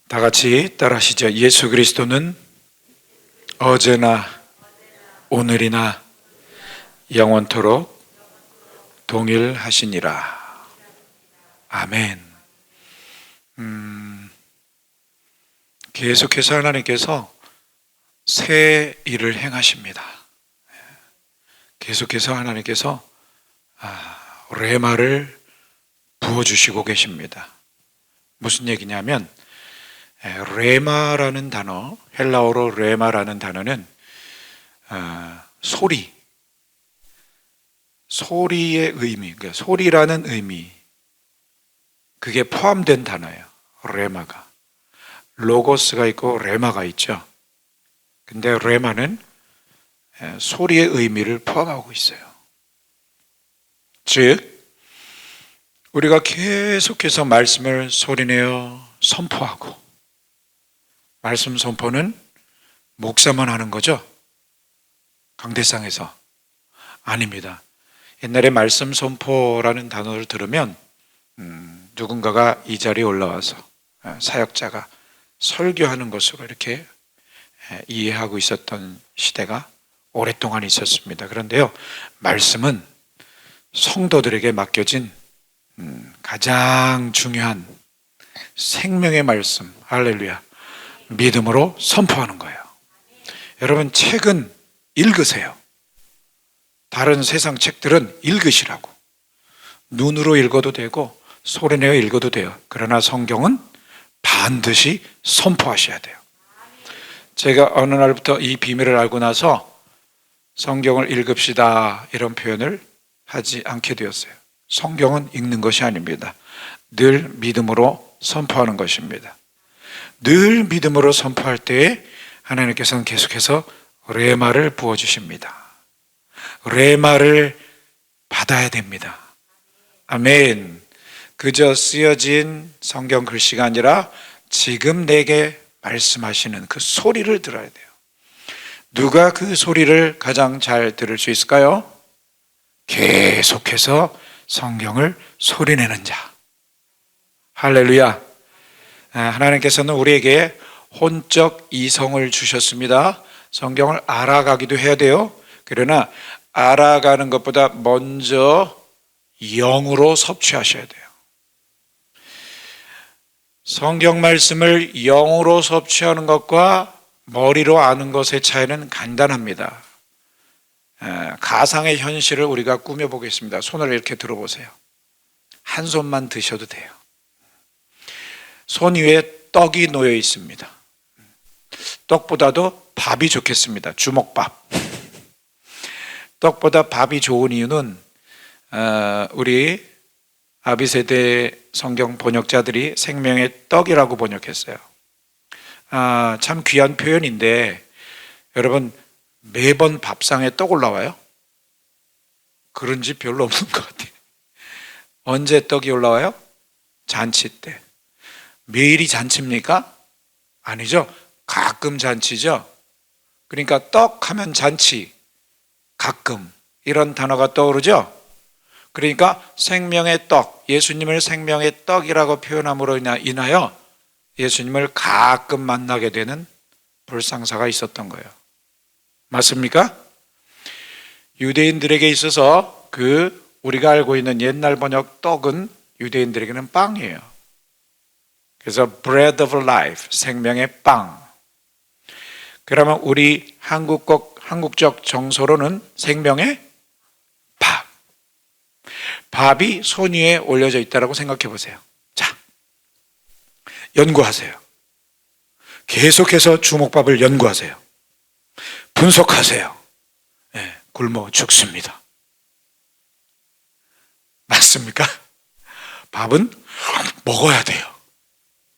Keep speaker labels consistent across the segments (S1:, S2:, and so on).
S1: 다 같이 따라하시죠. 예수 그리스도는 어제나 오늘이나 영원토록 동일하시니라. 아멘. 계속해서 하나님께서 새 일을 행하십니다. 계속해서 하나님께서 레마를 부어주시고 계십니다. 무슨 얘기냐면 레마라는 단어, 헬라어로 레마라는 단어는 소리의 의미, 그러니까 소리라는 의미, 그게 포함된 단어예요. 레마가. 로고스가 있고 레마가 있죠. 근데 레마는 소리의 의미를 포함하고 있어요. 즉 우리가 계속해서 말씀을 소리내어 선포하고, 말씀 선포는 목사만 하는 거죠? 강대상에서. 아닙니다. 옛날에 말씀 선포라는 단어를 들으면 누군가가 이 자리에 올라와서 사역자가 설교하는 것으로 이렇게 이해하고 있었던 시대가 오랫동안 있었습니다. 그런데요, 말씀은 성도들에게 맡겨진 가장 중요한 생명의 말씀, 할렐루야, 믿음으로 선포하는 거예요. 여러분, 책은 읽으세요. 다른 세상 책들은 읽으시라고. 눈으로 읽어도 되고 소리내어 읽어도 돼요. 그러나 성경은 반드시 선포하셔야 돼요. 제가 어느 날부터 이 비밀을 알고 나서 성경을 읽읍시다 이런 표현을 하지 않게 되었어요. 성경은 읽는 것이 아닙니다. 늘 믿음으로 선포하는 것입니다. 늘 믿음으로 선포할 때에 하나님께서는 계속해서 레마를 부어주십니다. 레마를 받아야 됩니다. 아멘. 그저 쓰여진 성경 글씨가 아니라 지금 내게 말씀하시는 그 소리를 들어야 돼요. 누가 그 소리를 가장 잘 들을 수 있을까요? 계속해서 성경을 소리내는 자. 할렐루야. 하나님께서는 우리에게 혼적 이성을 주셨습니다. 성경을 알아가기도 해야 돼요. 그러나 알아가는 것보다 먼저 영으로 섭취하셔야 돼요. 성경 말씀을 영으로 섭취하는 것과 머리로 아는 것의 차이는 간단합니다. 가상의 현실을 우리가 꾸며보겠습니다. 손을 이렇게 들어보세요. 한 손만 드셔도 돼요. 손 위에 떡이 놓여 있습니다. 떡보다도 밥이 좋겠습니다. 주먹밥. 떡보다 밥이 좋은 이유는 우리 아비세대 성경 번역자들이 생명의 떡이라고 번역했어요. 참 귀한 표현인데, 여러분, 매번 밥상에 떡 올라와요? 그런 집 별로 없는 것 같아요. 언제 떡이 올라와요? 잔치 때. 매일이 잔치입니까? 아니죠. 가끔 잔치죠. 그러니까 떡 하면 잔치, 가끔, 이런 단어가 떠오르죠. 그러니까 생명의 떡, 예수님을 생명의 떡이라고 표현함으로 인하여 예수님을 가끔 만나게 되는 불상사가 있었던 거예요. 맞습니까? 유대인들에게 있어서 우리가 알고 있는 옛날 번역 떡은 유대인들에게는 빵이에요. 그래서 bread of life, 생명의 빵. 그러면 우리 한국적 정서로는 생명의 밥. 밥이 손 위에 올려져 있다고 생각해 보세요. 자, 연구하세요. 계속해서 주먹밥을 연구하세요. 분석하세요. 네, 굶어 죽습니다. 맞습니까? 밥은 먹어야 돼요.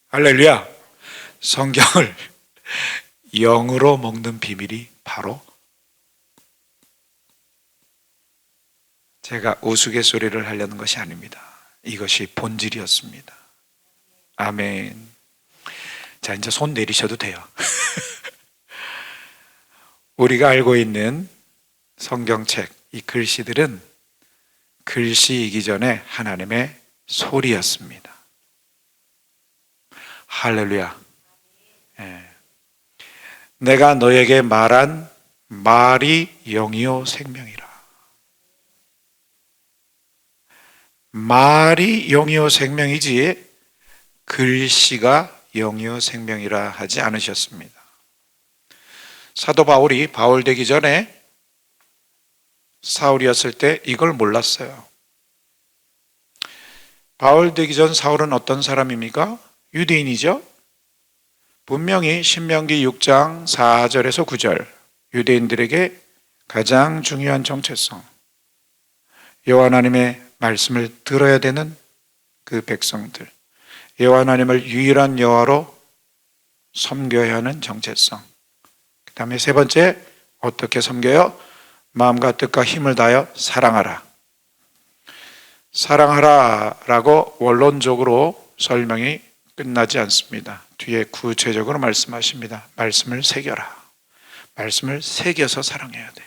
S1: 할렐루야. 성경을 영으로 먹는 비밀이 바로, 제가 우스갯소리를 하려는 것이 아닙니다. 이것이 본질이었습니다. 아멘. 자, 이제 손 내리셔도 돼요. 우리가 알고 있는 성경책, 이 글씨들은 글씨이기 전에 하나님의 소리였습니다. 할렐루야. 예. 내가 너에게 말한 말이 영이요 생명이라. 말이 영이요 생명이지 글씨가 영이요 생명이라 하지 않으셨습니다. 사도 바울이 바울 되기 전에 사울이었을 때 이걸 몰랐어요. 바울 되기 전 사울은 어떤 사람입니까? 유대인이죠. 분명히 신명기 6장 4절에서 9절, 유대인들에게 가장 중요한 정체성, 여호와 하나님의 말씀을 들어야 되는 그 백성들, 여호와 하나님을 유일한 여호와로 섬겨야 하는 정체성. 그 다음에 세 번째, 어떻게 섬겨요? 마음과 뜻과 힘을 다하여 사랑하라. 사랑하라라고 원론적으로 설명이 끝나지 않습니다. 뒤에 구체적으로 말씀하십니다. 말씀을 새겨라. 말씀을 새겨서 사랑해야 돼.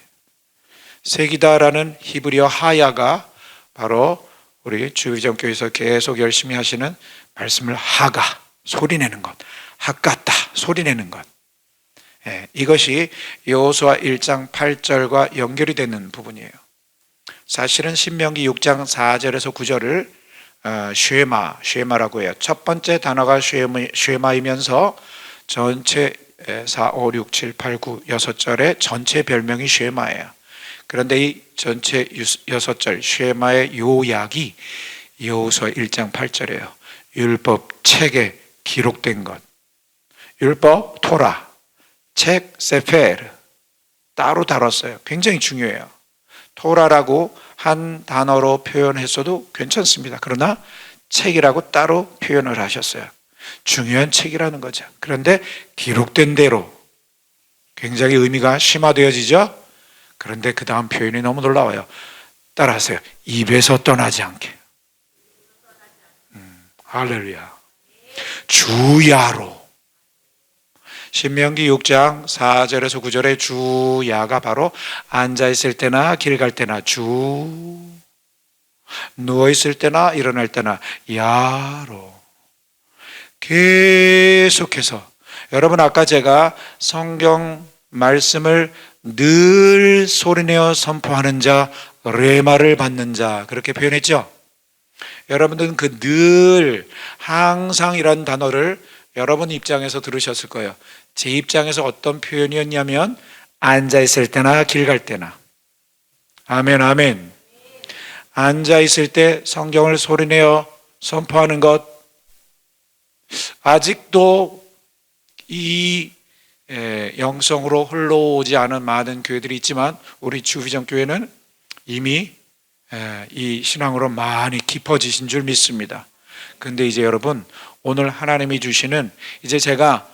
S1: 새기다라는 히브리어 하야가 바로 우리 주의정교에서 계속 열심히 하시는 말씀을 하가, 소리내는 것, 하같다, 소리내는 것. 이것이 여호수아 1장 8절과 연결이 되는 부분이에요. 사실은 신명기 6장 4절에서 9절을 쉐마라고 해요. 첫 번째 단어가 쉐마이면서 전체 4, 5, 6, 7, 8, 9, 6절의 전체 별명이 쉐마예요. 그런데 이 전체 6절 쉐마의 요약이 여호수아 1장 8절이에요. 율법 책에 기록된 것, 율법 토라, 책 세페르 따로 다뤘어요. 굉장히 중요해요. 토라라고 한 단어로 표현했어도 괜찮습니다. 그러나 책이라고 따로 표현을 하셨어요. 중요한 책이라는 거죠. 그런데 기록된 대로 굉장히 의미가 심화되어지죠. 그런데 그 다음 표현이 너무 놀라워요. 따라하세요. 입에서 떠나지 않게. 할렐루야. 주야로. 신명기 6장 4절에서 9절의 주야가 바로 앉아있을 때나 길 갈 때나 주, 누워있을 때나 일어날 때나 야로 계속해서. 여러분, 아까 제가 성경 말씀을 늘 소리내어 선포하는 자, 레마를 받는 자, 그렇게 표현했죠. 여러분들은 그 늘, 항상이라는 단어를 여러분 입장에서 들으셨을 거예요. 제 입장에서 어떤 표현이었냐면 앉아있을 때나 길 갈 때나. 아멘, 아멘. 앉아있을 때 성경을 소리내어 선포하는 것, 아직도 이 영성으로 흘러오지 않은 많은 교회들이 있지만 우리 주비전교회는 이미 이 신앙으로 많이 깊어지신 줄 믿습니다. 근데 이제 여러분, 오늘 하나님이 주시는, 이제 제가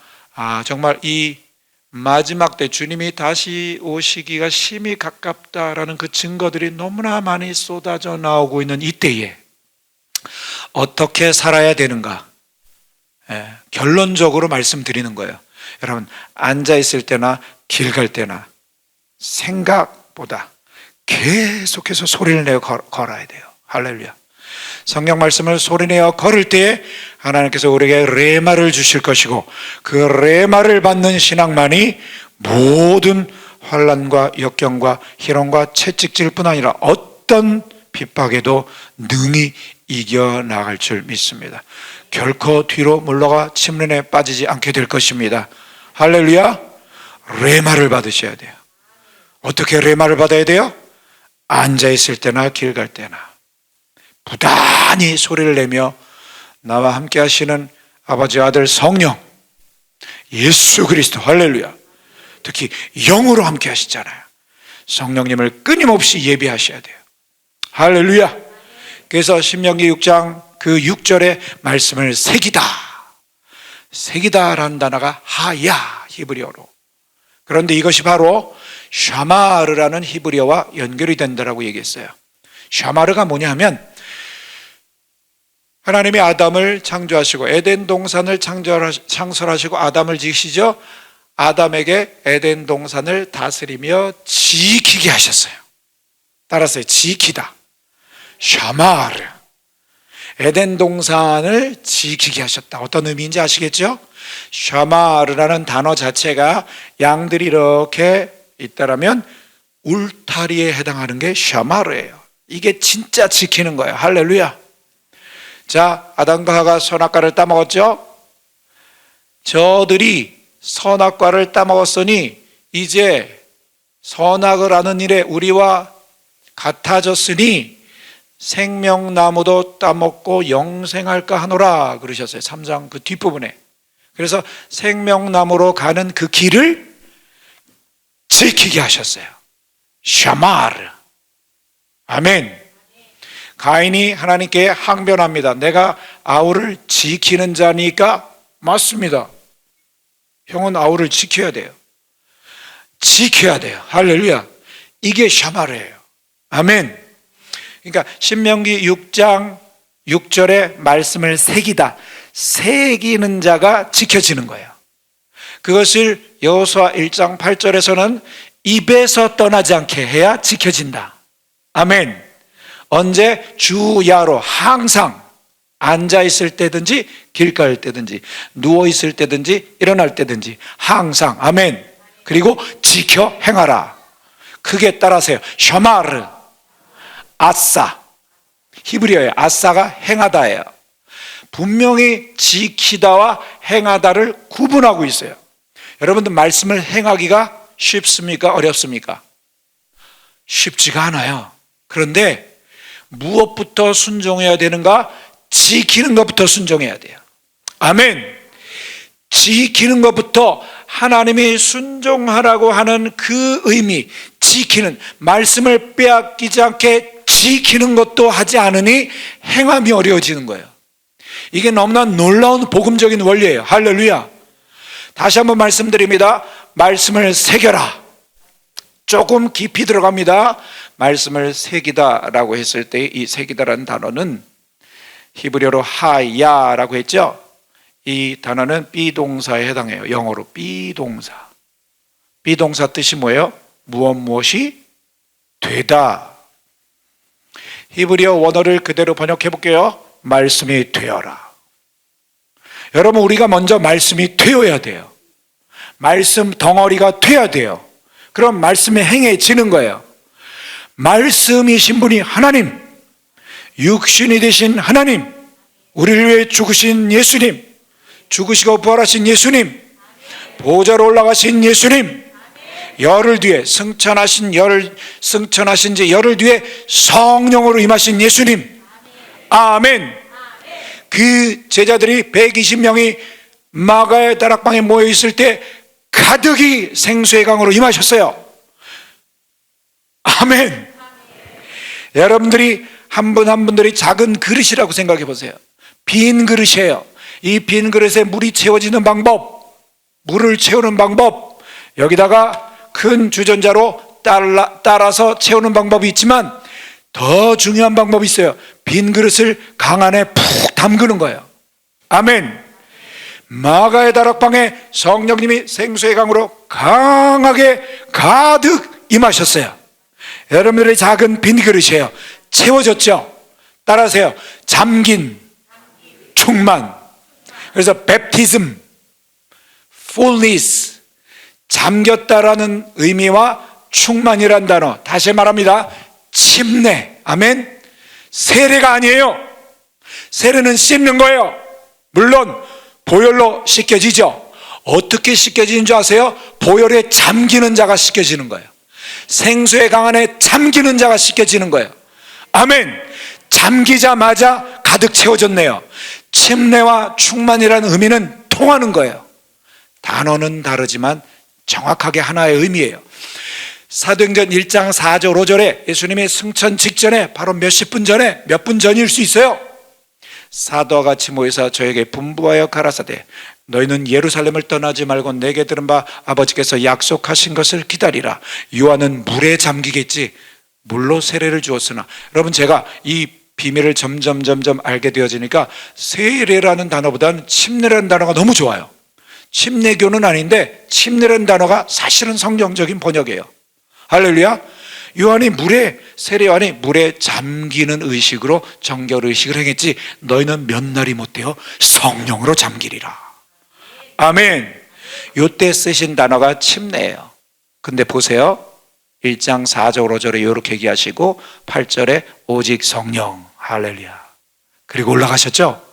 S1: 정말 이 마지막 때 주님이 다시 오시기가 심히 가깝다라는 그 증거들이 너무나 많이 쏟아져 나오고 있는 이때에 어떻게 살아야 되는가, 결론적으로 말씀드리는 거예요. 여러분, 앉아있을 때나 길 갈 때나 생각보다 계속해서 소리를 내어 걸어야 돼요. 할렐루야. 성경 말씀을 소리내어 걸을 때에 하나님께서 우리에게 레마를 주실 것이고, 그 레마를 받는 신앙만이 모든 환난과 역경과 희롱과 채찍질 뿐 아니라 어떤 핍박에도 능히 이겨나갈 줄 믿습니다. 결코 뒤로 물러가 침륜에 빠지지 않게 될 것입니다. 할렐루야. 레마를 받으셔야 돼요. 어떻게 레마를 받아야 돼요? 앉아있을 때나 길 갈 때나 부단히 소리를 내며 나와 함께 하시는 아버지, 아들, 성령 예수 그리스도, 할렐루야, 특히 영으로 함께 하시잖아요. 성령님을 끊임없이 예배하셔야 돼요. 할렐루야. 그래서 신명기 6장 그 6절의 말씀을 새기다, 새기다라는 단어가 하야, 히브리어로. 그런데 이것이 바로 샤마르라는 히브리어와 연결이 된다라고 얘기했어요. 샤마르가 뭐냐 하면, 하나님이 아담을 창조하시고 에덴 동산을 창설하시고 아담을 지으시죠. 아담에게 에덴 동산을 다스리며 지키게 하셨어요. 따라서 지키다, 샤마르. 에덴 동산을 지키게 하셨다. 어떤 의미인지 아시겠죠? 샤마르라는 단어 자체가 양들이 이렇게 있다라면 울타리에 해당하는 게 샤마르예요. 이게 진짜 지키는 거예요. 할렐루야. 자, 아담과 하와가 선악과를 따먹었죠? 저들이 선악과를 따먹었으니 이제 선악을 하는 일에 우리와 같아졌으니 생명나무도 따먹고 영생할까 하노라 그러셨어요. 3장 그 뒷부분에. 그래서 생명나무로 가는 그 길을 지키게 하셨어요. 샤마르. 아멘. 가인이 하나님께 항변합니다. 내가 아우를 지키는 자니까 맞습니다. 형은 아우를 지켜야 돼요. 지켜야 돼요. 할렐루야. 이게 샤마르예요. 아멘. 그러니까 신명기 6장 6절에 말씀을 새기다. 새기는 자가 지켜지는 거예요. 그것을 여호수아 1장 8절에서는 입에서 떠나지 않게 해야 지켜진다. 아멘. 언제? 주야로 항상 앉아 있을 때든지 길가일 때든지 누워 있을 때든지 일어날 때든지 항상. 아멘. 그리고 지켜 행하라. 크게 따라하세요. 샤마르. 아싸. 히브리어예요. 아싸가 행하다예요. 분명히 지키다와 행하다를 구분하고 있어요. 여러분들 말씀을 행하기가 쉽습니까? 어렵습니까? 쉽지가 않아요. 그런데 무엇부터 순종해야 되는가? 지키는 것부터 순종해야 돼요. 아멘. 지키는 것부터 하나님이 순종하라고 하는 그 의미, 지키는, 말씀을 빼앗기지 않게 지키는 것도 하지 않으니 행함이 어려워지는 거예요. 이게 너무나 놀라운 복음적인 원리예요. 할렐루야. 다시 한번 말씀드립니다. 말씀을 새겨라. 조금 깊이 들어갑니다. 말씀을 새기다라고 했을 때 이 새기다라는 단어는 히브리어로 하야라고 했죠. 이 단어는 비동사에 해당해요. 영어로 비동사. 비동사 뜻이 뭐예요? 무엇이 되다. 히브리어 원어를 그대로 번역해 볼게요. 말씀이 되어라. 여러분, 우리가 먼저 말씀이 되어야 돼요. 말씀 덩어리가 되어야 돼요. 그럼 말씀이 행해지는 거예요. 말씀이신 분이 하나님, 육신이 되신 하나님, 우리를 위해 죽으신 예수님, 죽으시고 부활하신 예수님, 보좌로 올라가신 예수님, 열흘 뒤에 승천하신 지 열흘 뒤에 성령으로 임하신 예수님. 아멘. 그 제자들이 120명이 마가의 다락방에 모여 있을 때 가득히 생수의 강으로 임하셨어요. 아멘. 여러분들이 한 분 한 분들이 작은 그릇이라고 생각해 보세요. 빈 그릇이에요. 이 빈 그릇에 물이 채워지는 방법, 물을 채우는 방법, 여기다가 큰 주전자로 따라서 채우는 방법이 있지만 더 중요한 방법이 있어요. 빈 그릇을 강 안에 푹 담그는 거예요. 아멘. 마가의 다락방에 성령님이 생수의 강으로 강하게 가득 임하셨어요. 여러분들의 작은 빈 그릇이에요. 채워졌죠? 따라하세요. 잠긴, 충만. 그래서 baptism, fullness, 잠겼다라는 의미와 충만이란 단어, 다시 말합니다. 침례. 아멘. 세례가 아니에요. 세례는 씻는 거예요. 물론 보혈로 씻겨지죠. 어떻게 씻겨지는 줄 아세요? 보혈에 잠기는 자가 씻겨지는 거예요. 생수의 강 안에 잠기는 자가 씻겨지는 거예요. 아멘. 잠기자마자 가득 채워졌네요. 침례와 충만이라는 의미는 통하는 거예요. 단어는 다르지만 정확하게 하나의 의미예요. 사도행전 1장 4절 5절에 예수님의 승천 직전에 바로 몇십 분 전에, 몇 분 전일 수 있어요. 사도와 같이 모여서 저에게 분부하여 가라사대 너희는 예루살렘을 떠나지 말고 내게 들은 바 아버지께서 약속하신 것을 기다리라. 요한은 물에 잠기겠지 물로 세례를 주었으나. 여러분, 제가 이 비밀을 점점 알게 되어지니까 세례라는 단어보다는 침례라는 단어가 너무 좋아요. 침례교는 아닌데 침례라는 단어가 사실은 성경적인 번역이에요. 할렐루야. 요한이 세례 요한이 물에 잠기는 의식으로 정결 의식을 행했지, 너희는 몇 날이 못되어 성령으로 잠기리라. 아멘. 요때 쓰신 단어가 침례예요. 근데 보세요, 1장 4절 5절에 이렇게 얘기하시고 8절에 오직 성령, 할렐루야. 그리고 올라가셨죠.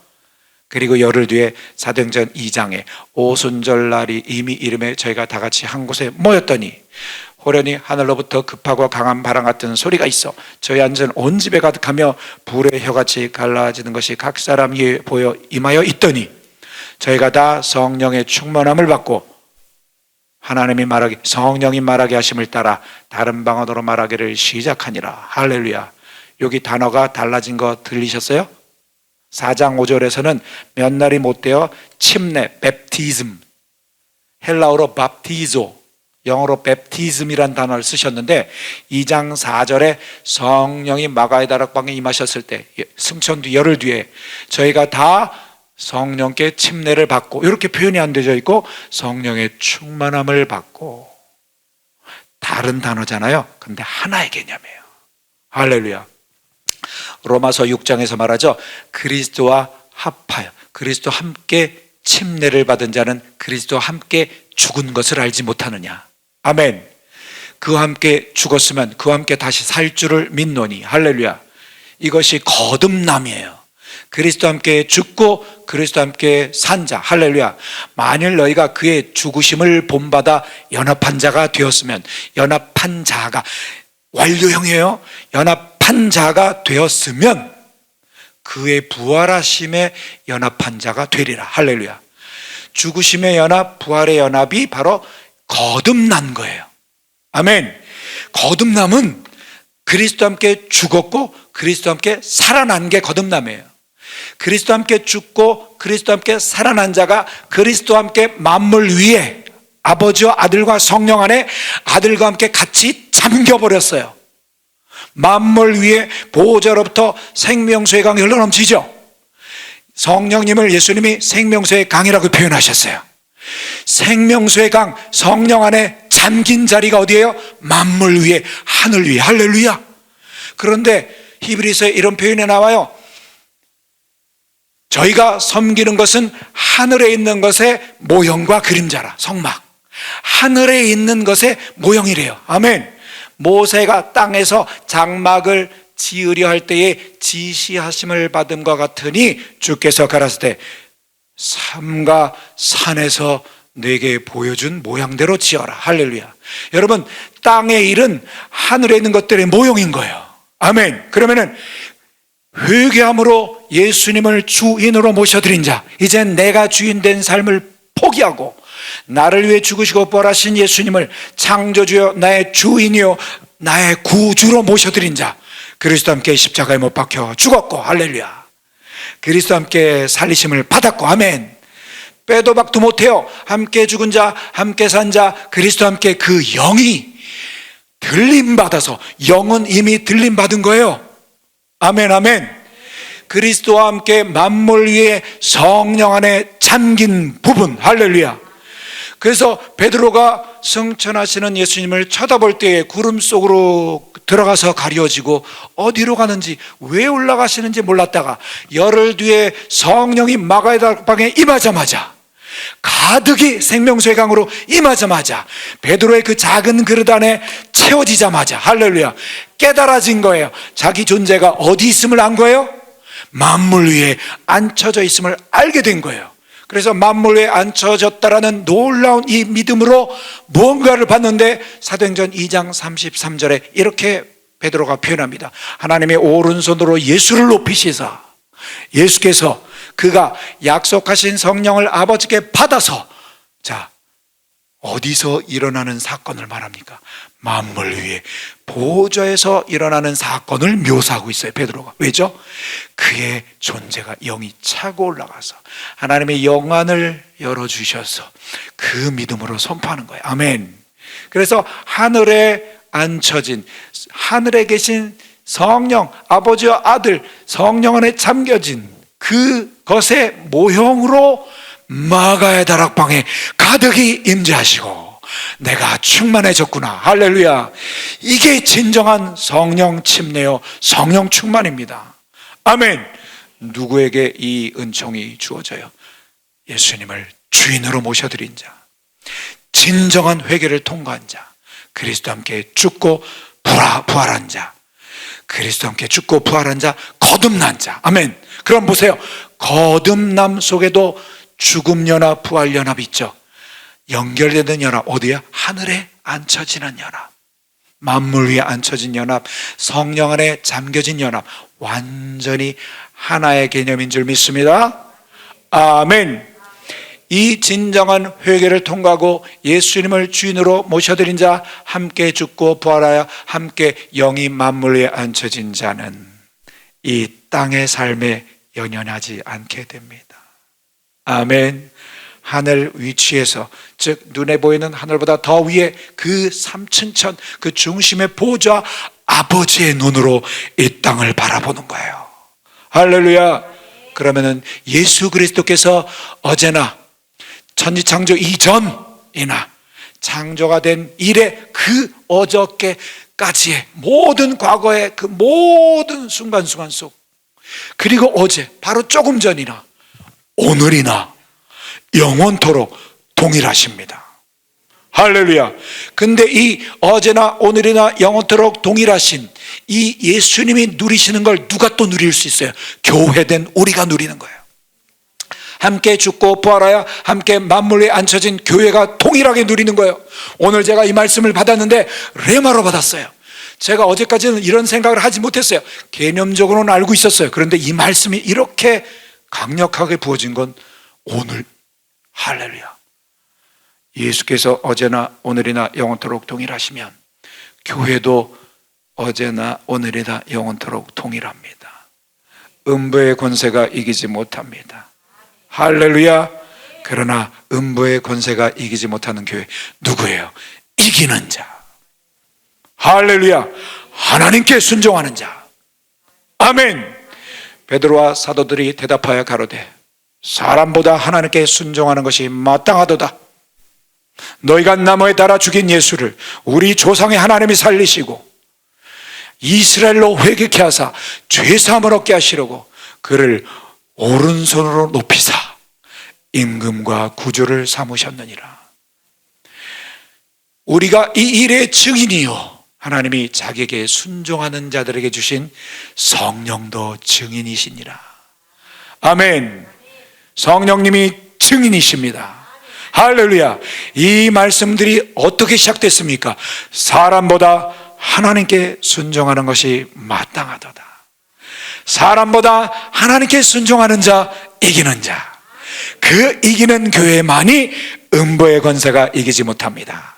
S1: 그리고 열흘 뒤에 사도행전 2장에 오순절 날이 이미 이름에 저희가 다 같이 한 곳에 모였더니 호련히 하늘로부터 급하고 강한 바람 같은 소리가 있어 저희 앉은 온 집에 가득하며 불의 혀같이 갈라지는 것이 각 사람 위에 보여 임하여 있더니 저희가 다 성령의 충만함을 받고 하나님이 말하기, 성령이 말하게 하심을 따라 다른 방언으로 말하기를 시작하니라. 할렐루야. 여기 단어가 달라진 거 들리셨어요? 4장 5절에서는 몇 날이 못되어 침례, 베프티즘, 헬라어로 밥티조, 영어로 베프티즘이란 단어를 쓰셨는데 2장 4절에 성령이 마가의 다락방에 임하셨을 때 승천 뒤 열흘 뒤에 저희가 다 성령께 침례를 받고, 이렇게 표현이 안 되어 있고 성령의 충만함을 받고, 다른 단어잖아요. 근데 하나의 개념이에요. 할렐루야. 로마서 6장에서 말하죠. 그리스도와 합하여, 그리스도 함께 침례를 받은 자는 그리스도와 함께 죽은 것을 알지 못하느냐. 아멘. 그와 함께 죽었으면 그와 함께 다시 살 줄을 믿노니. 할렐루야. 이것이 거듭남이에요. 그리스도와 함께 죽고 그리스도와 함께 산 자. 할렐루야. 만일 너희가 그의 죽으심을 본받아 연합한 자가 되었으면, 연합한 자가 완료형이에요. 연합한 자가 되었으면 그의 부활하심에 연합한 자가 되리라. 할렐루야. 죽으심의 연합, 부활의 연합이 바로 거듭난 거예요. 아멘. 거듭남은 그리스도와 함께 죽었고 그리스도와 함께 살아난 게 거듭남이에요. 그리스도와 함께 죽고 그리스도와 함께 살아난 자가 그리스도와 함께 만물 위에 아버지와 아들과 성령 안에 아들과 함께 같이 잠겨버렸어요. 만물 위에 보호자로부터 생명수의 강이 흘러넘치죠. 성령님을 예수님이 생명수의 강이라고 표현하셨어요. 생명수의 강, 성령 안에 잠긴 자리가 어디예요? 만물 위에, 하늘 위에. 할렐루야. 그런데 히브리서에 이런 표현이 나와요. 저희가 섬기는 것은 하늘에 있는 것의 모형과 그림자라. 성막, 하늘에 있는 것의 모형이래요. 아멘. 모세가 땅에서 장막을 지으려 할 때에 지시하심을 받음과 같으니 주께서 가라사대 삼가 산에서 내게 보여준 모양대로 지어라. 할렐루야. 여러분, 땅의 일은 하늘에 있는 것들의 모형인 거예요. 아멘. 그러면은 회개함으로 예수님을 주인으로 모셔드린 자, 이젠 내가 주인 된 삶을 포기하고 나를 위해 죽으시고 부활하신 예수님을 창조주여 나의 주인이요 나의 구주로 모셔드린 자, 그리스도와 함께 십자가에 못 박혀 죽었고, 할렐루야, 그리스도와 함께 살리심을 받았고, 아멘. 빼도 박도 못해요. 함께 죽은 자, 함께 산 자, 그리스도와 함께 그 영이 들림받아서, 영은 이미 들림받은 거예요. 아멘, 아멘. 그리스도와 함께 만물 위에 성령 안에 잠긴 부분, 할렐루야. 그래서 베드로가 승천하시는 예수님을 쳐다볼 때에 구름 속으로 들어가서 가려지고 어디로 가는지, 왜 올라가시는지 몰랐다가 열흘 뒤에 성령이 마가의 다락방에 임하자마자, 가득히 생명수의 강으로 임하자마자, 베드로의 그 작은 그릇 안에 채워지자마자, 할렐루야, 깨달아진 거예요. 자기 존재가 어디 있음을 안 거예요? 만물 위에 앉혀져 있음을 알게 된 거예요. 그래서 만물 위에 앉혀졌다라는 놀라운 이 믿음으로 무언가를 봤는데 사도행전 2장 33절에 이렇게 베드로가 표현합니다. 하나님의 오른손으로 예수를 높이시사, 예수께서 그가 약속하신 성령을 아버지께 받아서, 자, 어디서 일어나는 사건을 말합니까? 만물 위에 보좌에서 일어나는 사건을 묘사하고 있어요, 베드로가. 왜죠? 그의 존재가, 영이 차고 올라가서 하나님의 영안을 열어주셔서 그 믿음으로 선포하는 거예요. 아멘. 그래서 하늘에 앉혀진, 하늘에 계신 성령, 아버지와 아들, 성령 안에 잠겨진 그것의 모형으로 마가의 다락방에 가득히 임재하시고, 내가 충만해졌구나. 할렐루야. 이게 진정한 성령 침례요, 성령 충만입니다. 아멘. 누구에게 이 은총이 주어져요? 예수님을 주인으로 모셔드린 자, 진정한 회개를 통과한 자, 그리스도와 함께 죽고 부활한 자, 그리스도와 함께 죽고 부활한 자, 거듭난 자. 아멘. 그럼 보세요. 거듭남 속에도 죽음 연합, 부활 연합이 있죠. 연결되는 연합, 어디야? 하늘에 앉혀지는 연합, 만물 위에 앉혀진 연합, 성령 안에 잠겨진 연합, 완전히 하나의 개념인 줄 믿습니다. 아멘. 이 진정한 회개를 통과하고 예수님을 주인으로 모셔드린 자, 함께 죽고 부활하여 함께 영이 만물 위에 앉혀진 자는 이 땅의 삶에 연연하지 않게 됩니다. 아멘. 하늘 위치에서, 즉 눈에 보이는 하늘보다 더 위에 그 삼층천, 그 중심의 보좌 아버지의 눈으로 이 땅을 바라보는 거예요. 할렐루야. 그러면은 예수 그리스도께서 어제나 천지창조 이전이나 창조가 된 이래 그 어저께까지의 모든 과거의 그 모든 순간순간 속, 그리고 어제 바로 조금 전이나 오늘이나 영원토록 동일하십니다. 할렐루야. 근데 이 어제나 오늘이나 영원토록 동일하신 이 예수님이 누리시는 걸 누가 또 누릴 수 있어요? 교회된 우리가 누리는 거예요. 함께 죽고 부활하여 함께 만물 위에 앉혀진 교회가 동일하게 누리는 거예요. 오늘 제가 이 말씀을 받았는데 레마로 받았어요. 제가 어제까지는 이런 생각을 하지 못했어요. 개념적으로는 알고 있었어요. 그런데 이 말씀이 이렇게 강력하게 부어진 건 오늘. 할렐루야. 예수께서 어제나 오늘이나 영원토록 동일하시면 교회도 어제나 오늘이나 영원토록 동일합니다. 음부의 권세가 이기지 못합니다. 할렐루야. 그러나 음부의 권세가 이기지 못하는 교회 누구예요? 이기는 자. 할렐루야. 하나님께 순종하는 자. 아멘. 베드로와 사도들이 대답하여 가로되 사람보다 하나님께 순종하는 것이 마땅하도다. 너희가 나무에 달아 죽인 예수를 우리 조상의 하나님이 살리시고 이스라엘로 회개케 하사 죄사함을 얻게 하시려고 그를 오른손으로 높이사 임금과 구주를 삼으셨느니라. 우리가 이 일의 증인이요, 하나님이 자기에게 순종하는 자들에게 주신 성령도 증인이시니라. 아멘. 성령님이 증인이십니다. 할렐루야. 이 말씀들이 어떻게 시작됐습니까? 사람보다 하나님께 순종하는 것이 마땅하도다. 사람보다 하나님께 순종하는 자, 이기는 자. 그 이기는 교회만이 음부의 권세가 이기지 못합니다.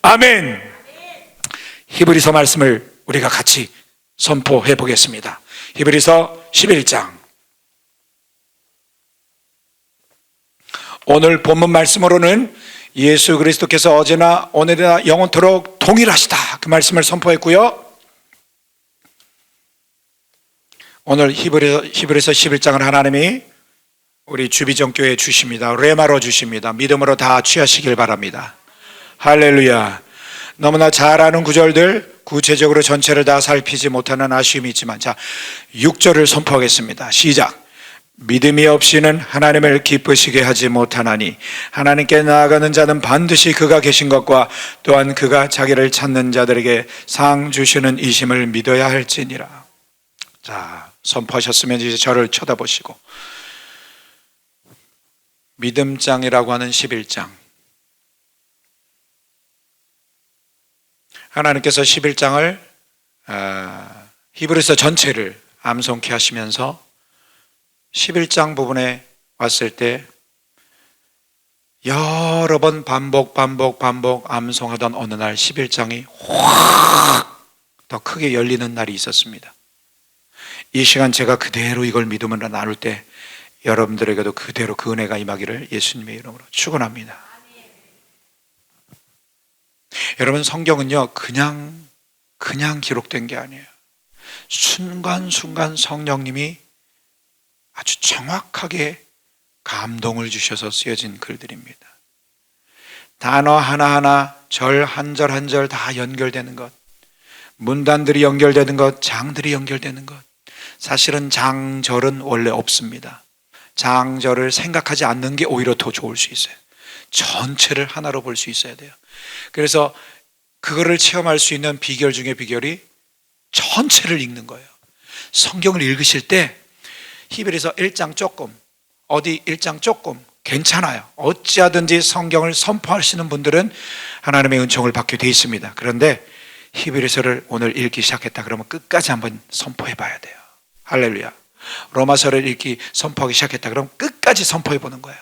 S1: 아멘. 히브리서 말씀을 우리가 같이 선포해 보겠습니다. 히브리서 11장. 오늘 본문 말씀으로는 예수 그리스도께서 어제나 오늘이나 영원토록 동일하시다, 그 말씀을 선포했고요. 오늘 히브리서 11장을 하나님이 우리 주비전교회에 주십니다. 레마로 주십니다. 믿음으로 다 취하시길 바랍니다. 할렐루야. 너무나 잘 아는 구절들, 구체적으로 전체를 다 살피지 못하는 아쉬움이 있지만, 자, 6절을 선포하겠습니다. 시작. 믿음이 없이는 하나님을 기쁘시게 하지 못하나니 하나님께 나아가는 자는 반드시 그가 계신 것과 또한 그가 자기를 찾는 자들에게 상 주시는 이심을 믿어야 할지니라. 자, 선포하셨으면 이제 저를 쳐다보시고, 믿음장이라고 하는 11장, 하나님께서 11장을 히브리서 전체를 암송케 하시면서 11장 부분에 왔을 때 여러 번 반복 암송하던 어느 날 11장이 확 더 크게 열리는 날이 있었습니다. 이 시간 제가 그대로 이걸 믿음으로 나눌 때 여러분들에게도 그대로 그 은혜가 임하기를 예수님의 이름으로 축원합니다. 여러분, 성경은요 그냥 기록된 게 아니에요. 순간순간 성령님이 아주 정확하게 감동을 주셔서 쓰여진 글들입니다. 단어 하나하나, 절 한 절 한 절 다 연결되는 것, 문단들이 연결되는 것, 장들이 연결되는 것. 사실은 장절은 원래 없습니다. 장절을 생각하지 않는 게 오히려 더 좋을 수 있어요. 전체를 하나로 볼 수 있어야 돼요. 그래서 그거를 체험할 수 있는 비결 중에 비결이 전체를 읽는 거예요. 성경을 읽으실 때 히브리서 1장 조금, 어디 1장 조금 괜찮아요. 어찌하든지 성경을 선포하시는 분들은 하나님의 은총을 받게 돼 있습니다. 그런데 히브리서를 오늘 읽기 시작했다 그러면 끝까지 한번 선포해 봐야 돼요. 할렐루야. 로마서를 읽기 선포하기 시작했다 그러면 끝까지 선포해 보는 거예요.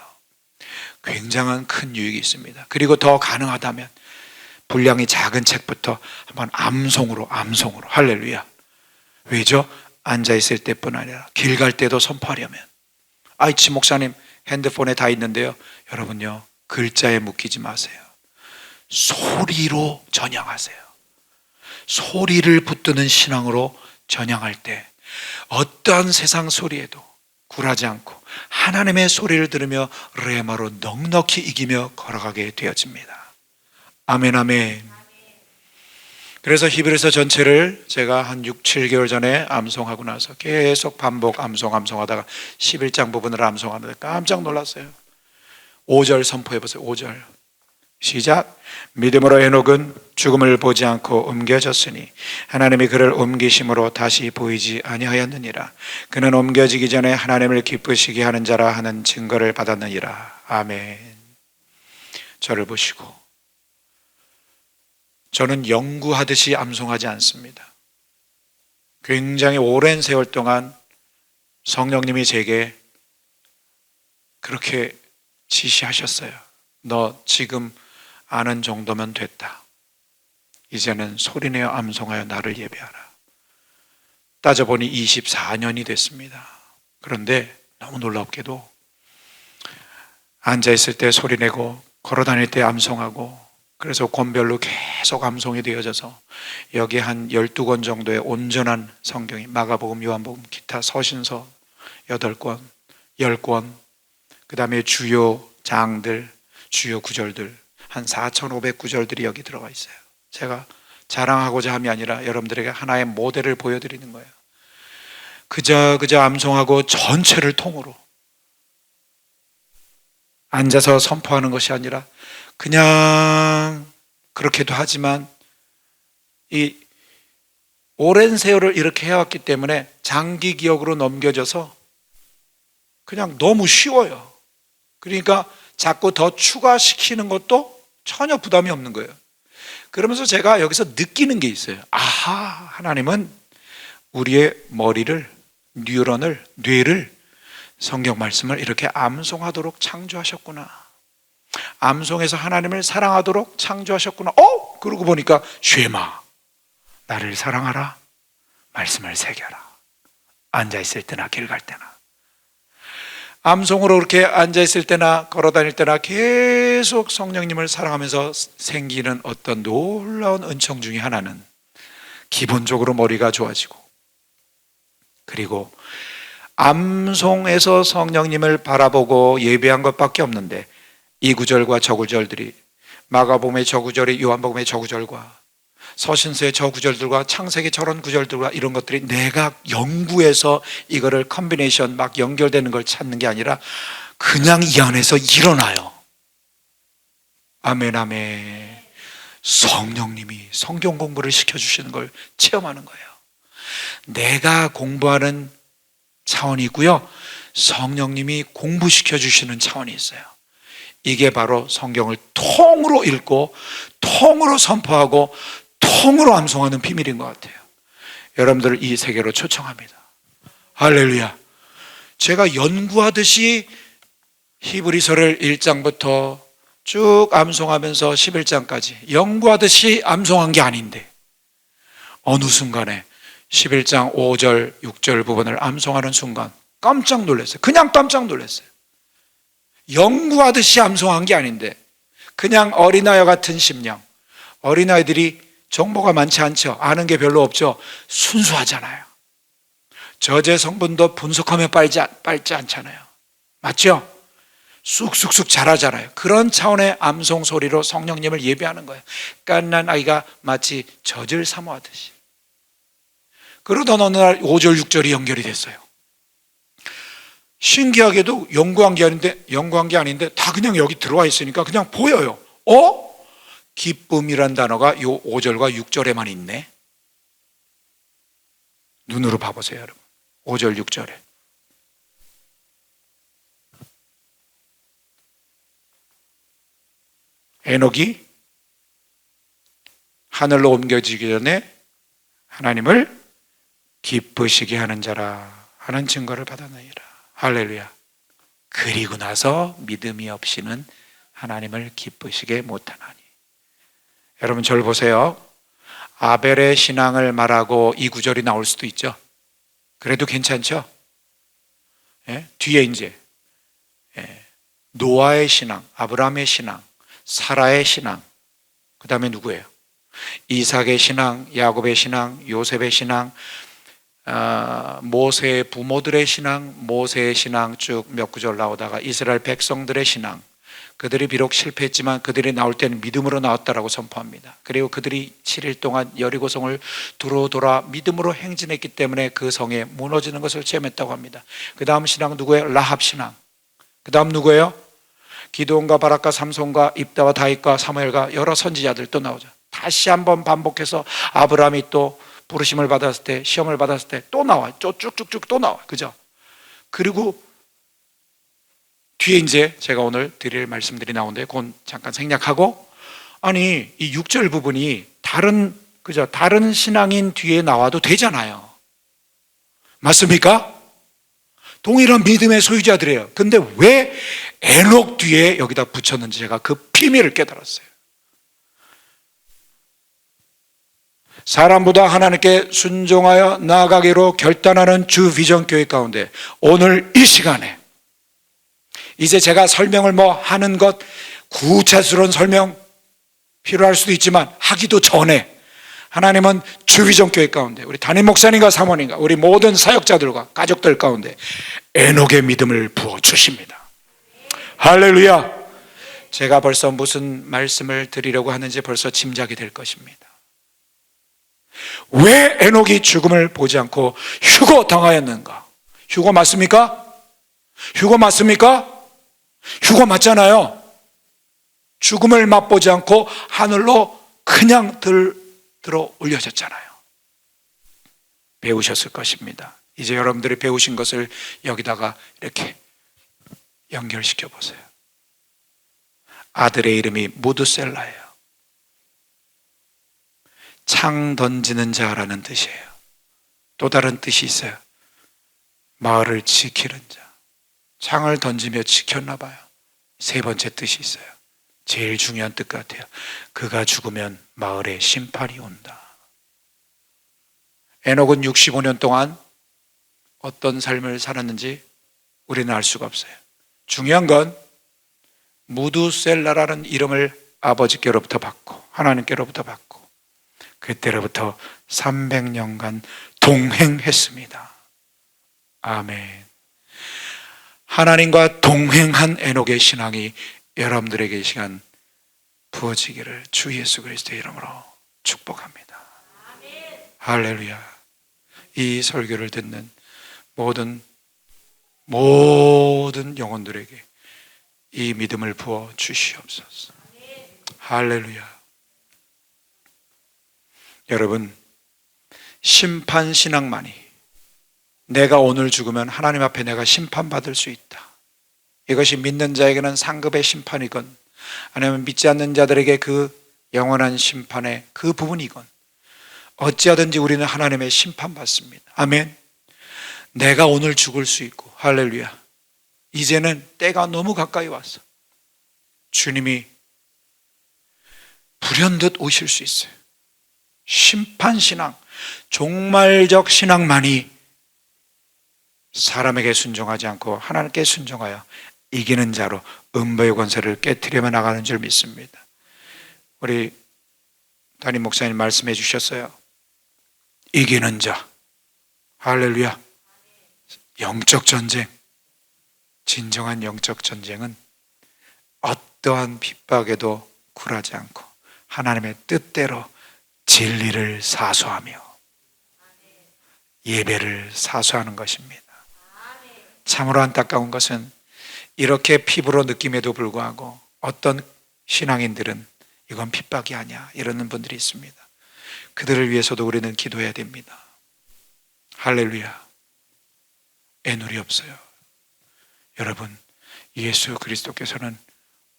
S1: 굉장한 큰 유익이 있습니다. 그리고 더 가능하다면 분량이 작은 책부터 한번 암송으로 할렐루야. 왜죠? 앉아있을 때뿐 아니라 길 갈 때도 선포하려면. 아이치 목사님 핸드폰에 다 있는데요, 여러분요, 글자에 묶이지 마세요. 소리로 전향하세요. 소리를 붙드는 신앙으로 전향할 때 어떠한 세상 소리에도 굴하지 않고 하나님의 소리를 들으며 레마로 넉넉히 이기며 걸어가게 되어집니다. 아멘, 아멘. 그래서 히브리서 전체를 제가 한 6, 7개월 전에 암송하고 나서 계속 반복 암송하다가 11장 부분을 암송하는데 깜짝 놀랐어요. 5절 선포해 보세요. 5절 시작. 믿음으로 에녹은 죽음을 보지 않고 옮겨졌으니 하나님이 그를 옮기심으로 다시 보이지 아니하였느니라. 그는 옮겨지기 전에 하나님을 기쁘시게 하는 자라 하는 증거를 받았느니라. 아멘. 저를 보시고, 저는 연구하듯이 암송하지 않습니다. 굉장히 오랜 세월 동안 성령님이 제게 그렇게 지시하셨어요. 너 지금 아는 정도면 됐다. 이제는 소리내어 암송하여 나를 예배하라. 따져보니 24년이 됐습니다. 그런데 너무 놀랍게도 앉아있을 때 소리내고 걸어다닐 때 암송하고, 그래서 권별로 계속 암송이 되어져서 여기 한 12권 정도의 온전한 성경이 마가복음, 요한복음, 기타 서신서 8권, 10권, 그 다음에 주요 장들, 주요 구절들 한 4,500구절들이 여기 들어가 있어요. 제가 자랑하고자 함이 아니라 여러분들에게 하나의 모델을 보여드리는 거예요. 그저 암송하고 전체를 통으로 앉아서 선포하는 것이 아니라 그냥 그렇게도 하지만 이 오랜 세월을 이렇게 해왔기 때문에 장기 기억으로 넘겨져서 그냥 너무 쉬워요. 그러니까 자꾸 더 추가시키는 것도 전혀 부담이 없는 거예요. 그러면서 제가 여기서 느끼는 게 있어요. 아하, 하나님은 우리의 머리를, 뇌를 성경 말씀을 이렇게 암송하도록 창조하셨구나. 암송해서 하나님을 사랑하도록 창조하셨구나. 그러고 보니까 쉐마, 나를 사랑하라, 말씀을 새겨라. 앉아있을 때나 길 갈 때나, 암송으로 그렇게 앉아있을 때나 걸어다닐 때나 계속 성령님을 사랑하면서 생기는 어떤 놀라운 은총 중에 하나는 기본적으로 머리가 좋아지고, 그리고 암송에서 성령님을 바라보고 예배한 것밖에 없는데 이 구절과 저 구절들이, 마가복음의 저 구절이 요한복음의 저 구절과 서신서의 저 구절들과 창세기 저런 구절들과 이런 것들이 내가 연구해서 이거를 컨비네이션 막 연결되는 걸 찾는 게 아니라 그냥 이 안에서 일어나요. 아멘, 아멘. 성령님이 성경 공부를 시켜주시는 걸 체험하는 거예요. 내가 공부하는 차원이 있고요, 성령님이 공부시켜 주시는 차원이 있어요. 이게 바로 성경을 통으로 읽고 통으로 선포하고 통으로 암송하는 비밀인 것 같아요. 여러분들을 이 세계로 초청합니다. 할렐루야. 제가 연구하듯이 히브리서를 1장부터 쭉 암송하면서 11장까지 연구하듯이 암송한 게 아닌데 어느 순간에 11장 5절, 6절 부분을 암송하는 순간 깜짝 놀랐어요. 그냥 깜짝 놀랐어요. 연구하듯이 암송한 게 아닌데 그냥 어린아이 같은 심령. 어린아이들이 정보가 많지 않죠. 아는 게 별로 없죠. 순수하잖아요. 저제 성분도 분석하면 빨지 않잖아요. 맞죠? 쑥쑥쑥 자라잖아요. 그런 차원의 암송 소리로 성령님을 예배하는 거예요. 갓난 아이가 마치 젖을 사모하듯이. 그러던 어느 날 5절 6절이 연결이 됐어요. 신기하게도 연구한 게 아닌데 다 그냥 여기 들어와 있으니까 그냥 보여요. 기쁨이란 단어가 요 5절과 6절에만 있네. 눈으로 봐보세요, 여러분. 5절 6절에 에녹이 하늘로 옮겨지기 전에 하나님을 기쁘시게 하는 자라 하는 증거를 받아내리라. 할렐루야. 그리고 나서 믿음이 없이는 하나님을 기쁘시게 못하나니. 여러분 저를 보세요. 아벨의 신앙을 말하고 이 구절이 나올 수도 있죠. 그래도 괜찮죠? 예? 뒤에 이제 노아의 신앙, 아브라함의 신앙, 사라의 신앙, 그 다음에 누구예요? 이삭의 신앙, 야곱의 신앙, 요셉의 신앙, 모세의 부모들의 신앙, 모세의 신앙 쭉 몇 구절 나오다가 이스라엘 백성들의 신앙, 그들이 비록 실패했지만 그들이 나올 때는 믿음으로 나왔다라고 선포합니다. 그리고 그들이 7일 동안 여리고성을 두루 돌아 믿음으로 행진했기 때문에 그 성에 무너지는 것을 체험했다고 합니다. 그 다음 신앙 누구예요? 라합 신앙. 그 다음 누구예요? 기드온과 바락과 삼손과 입다와 다윗과 사무엘과 여러 선지자들 또 나오죠. 다시 한번 반복해서 아브라함이 또 부르심을 받았을 때, 시험을 받았을 때 또 나와요. 쭉쭉쭉 또 나와요. 그죠? 그리고 뒤에 이제 제가 오늘 드릴 말씀들이 나오는데 그건 잠깐 생략하고, 아니 이 6절 부분이 다른 신앙인 뒤에 나와도 되잖아요. 맞습니까? 동일한 믿음의 소유자들이에요. 근데 왜 에녹 뒤에 여기다 붙였는지 제가 그 비밀을 깨달았어요. 사람보다 하나님께 순종하여 나아가기로 결단하는 주 비전 교회 가운데 오늘 이 시간에 이제 제가 설명을 하는 것, 구체스러운 설명 필요할 수도 있지만 하기도 전에 하나님은 주 비전 교회 가운데 우리 담임 목사님과 사모님과 우리 모든 사역자들과 가족들 가운데 에녹의 믿음을 부어주십니다. 할렐루야. 제가 벌써 무슨 말씀을 드리려고 하는지 벌써 짐작이 될 것입니다. 왜 에녹이 죽음을 보지 않고 휴거 당하였는가? 휴거 맞습니까? 휴거 맞습니까? 휴거 맞잖아요. 죽음을 맛보지 않고 하늘로 그냥 들어 올려졌잖아요. 배우셨을 것입니다. 이제 여러분들이 배우신 것을 여기다가 이렇게 연결시켜 보세요. 아들의 이름이 무드셀라예요. 창 던지는 자라는 뜻이에요. 또 다른 뜻이 있어요. 마을을 지키는 자. 창을 던지며 지켰나 봐요. 세 번째 뜻이 있어요. 제일 중요한 뜻 같아요. 그가 죽으면 마을에 심판이 온다. 에녹은 65년 동안 어떤 삶을 살았는지 우리는 알 수가 없어요. 중요한 건 무두셀라라는 이름을 아버지께로부터 받고 하나님께로부터 받고 그때로부터 300년간 동행했습니다. 아멘. 하나님과 동행한 에녹의 신앙이 여러분들에게 이 시간 부어지기를 주 예수 그리스도의 이름으로 축복합니다. 할렐루야. 이 설교를 듣는 모든 영혼들에게 이 믿음을 부어 주시옵소서. 할렐루야. 여러분, 심판신앙만이 내가 오늘 죽으면 하나님 앞에 내가 심판받을 수 있다. 이것이 믿는 자에게는 상급의 심판이건 아니면 믿지 않는 자들에게 그 영원한 심판의 그 부분이건 어찌하든지 우리는 하나님의 심판받습니다. 아멘. 내가 오늘 죽을 수 있고 할렐루야. 이제는 때가 너무 가까이 왔어. 주님이 불현듯 오실 수 있어요. 심판신앙, 종말적 신앙만이 사람에게 순종하지 않고 하나님께 순종하여 이기는 자로 음부의 권세를 깨트리며 나가는 줄 믿습니다. 우리 담임 목사님 말씀해 주셨어요. 이기는 자. 할렐루야. 영적 전쟁. 진정한 영적 전쟁은 어떠한 핍박에도 굴하지 않고 하나님의 뜻대로 진리를 사수하며 예배를 사수하는 것입니다. 참으로 안타까운 것은 이렇게 피부로 느낌에도 불구하고 어떤 신앙인들은 이건 핍박이 아니야 이러는 분들이 있습니다. 그들을 위해서도 우리는 기도해야 됩니다. 할렐루야. 애누리 없어요. 여러분, 예수 그리스도께서는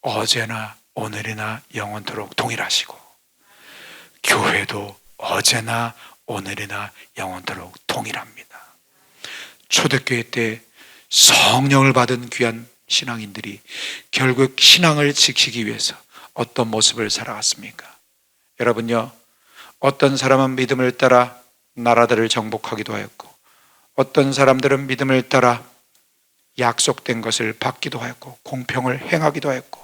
S1: 어제나 오늘이나 영원토록 동일하시고 교회도 어제나 오늘이나 영원토록 동일합니다. 초대교회 때 성령을 받은 귀한 신앙인들이 결국 신앙을 지키기 위해서 어떤 모습을 살아갔습니까? 여러분요, 어떤 사람은 믿음을 따라 나라들을 정복하기도 하였고 어떤 사람들은 믿음을 따라 약속된 것을 받기도 하였고 공평을 행하기도 하였고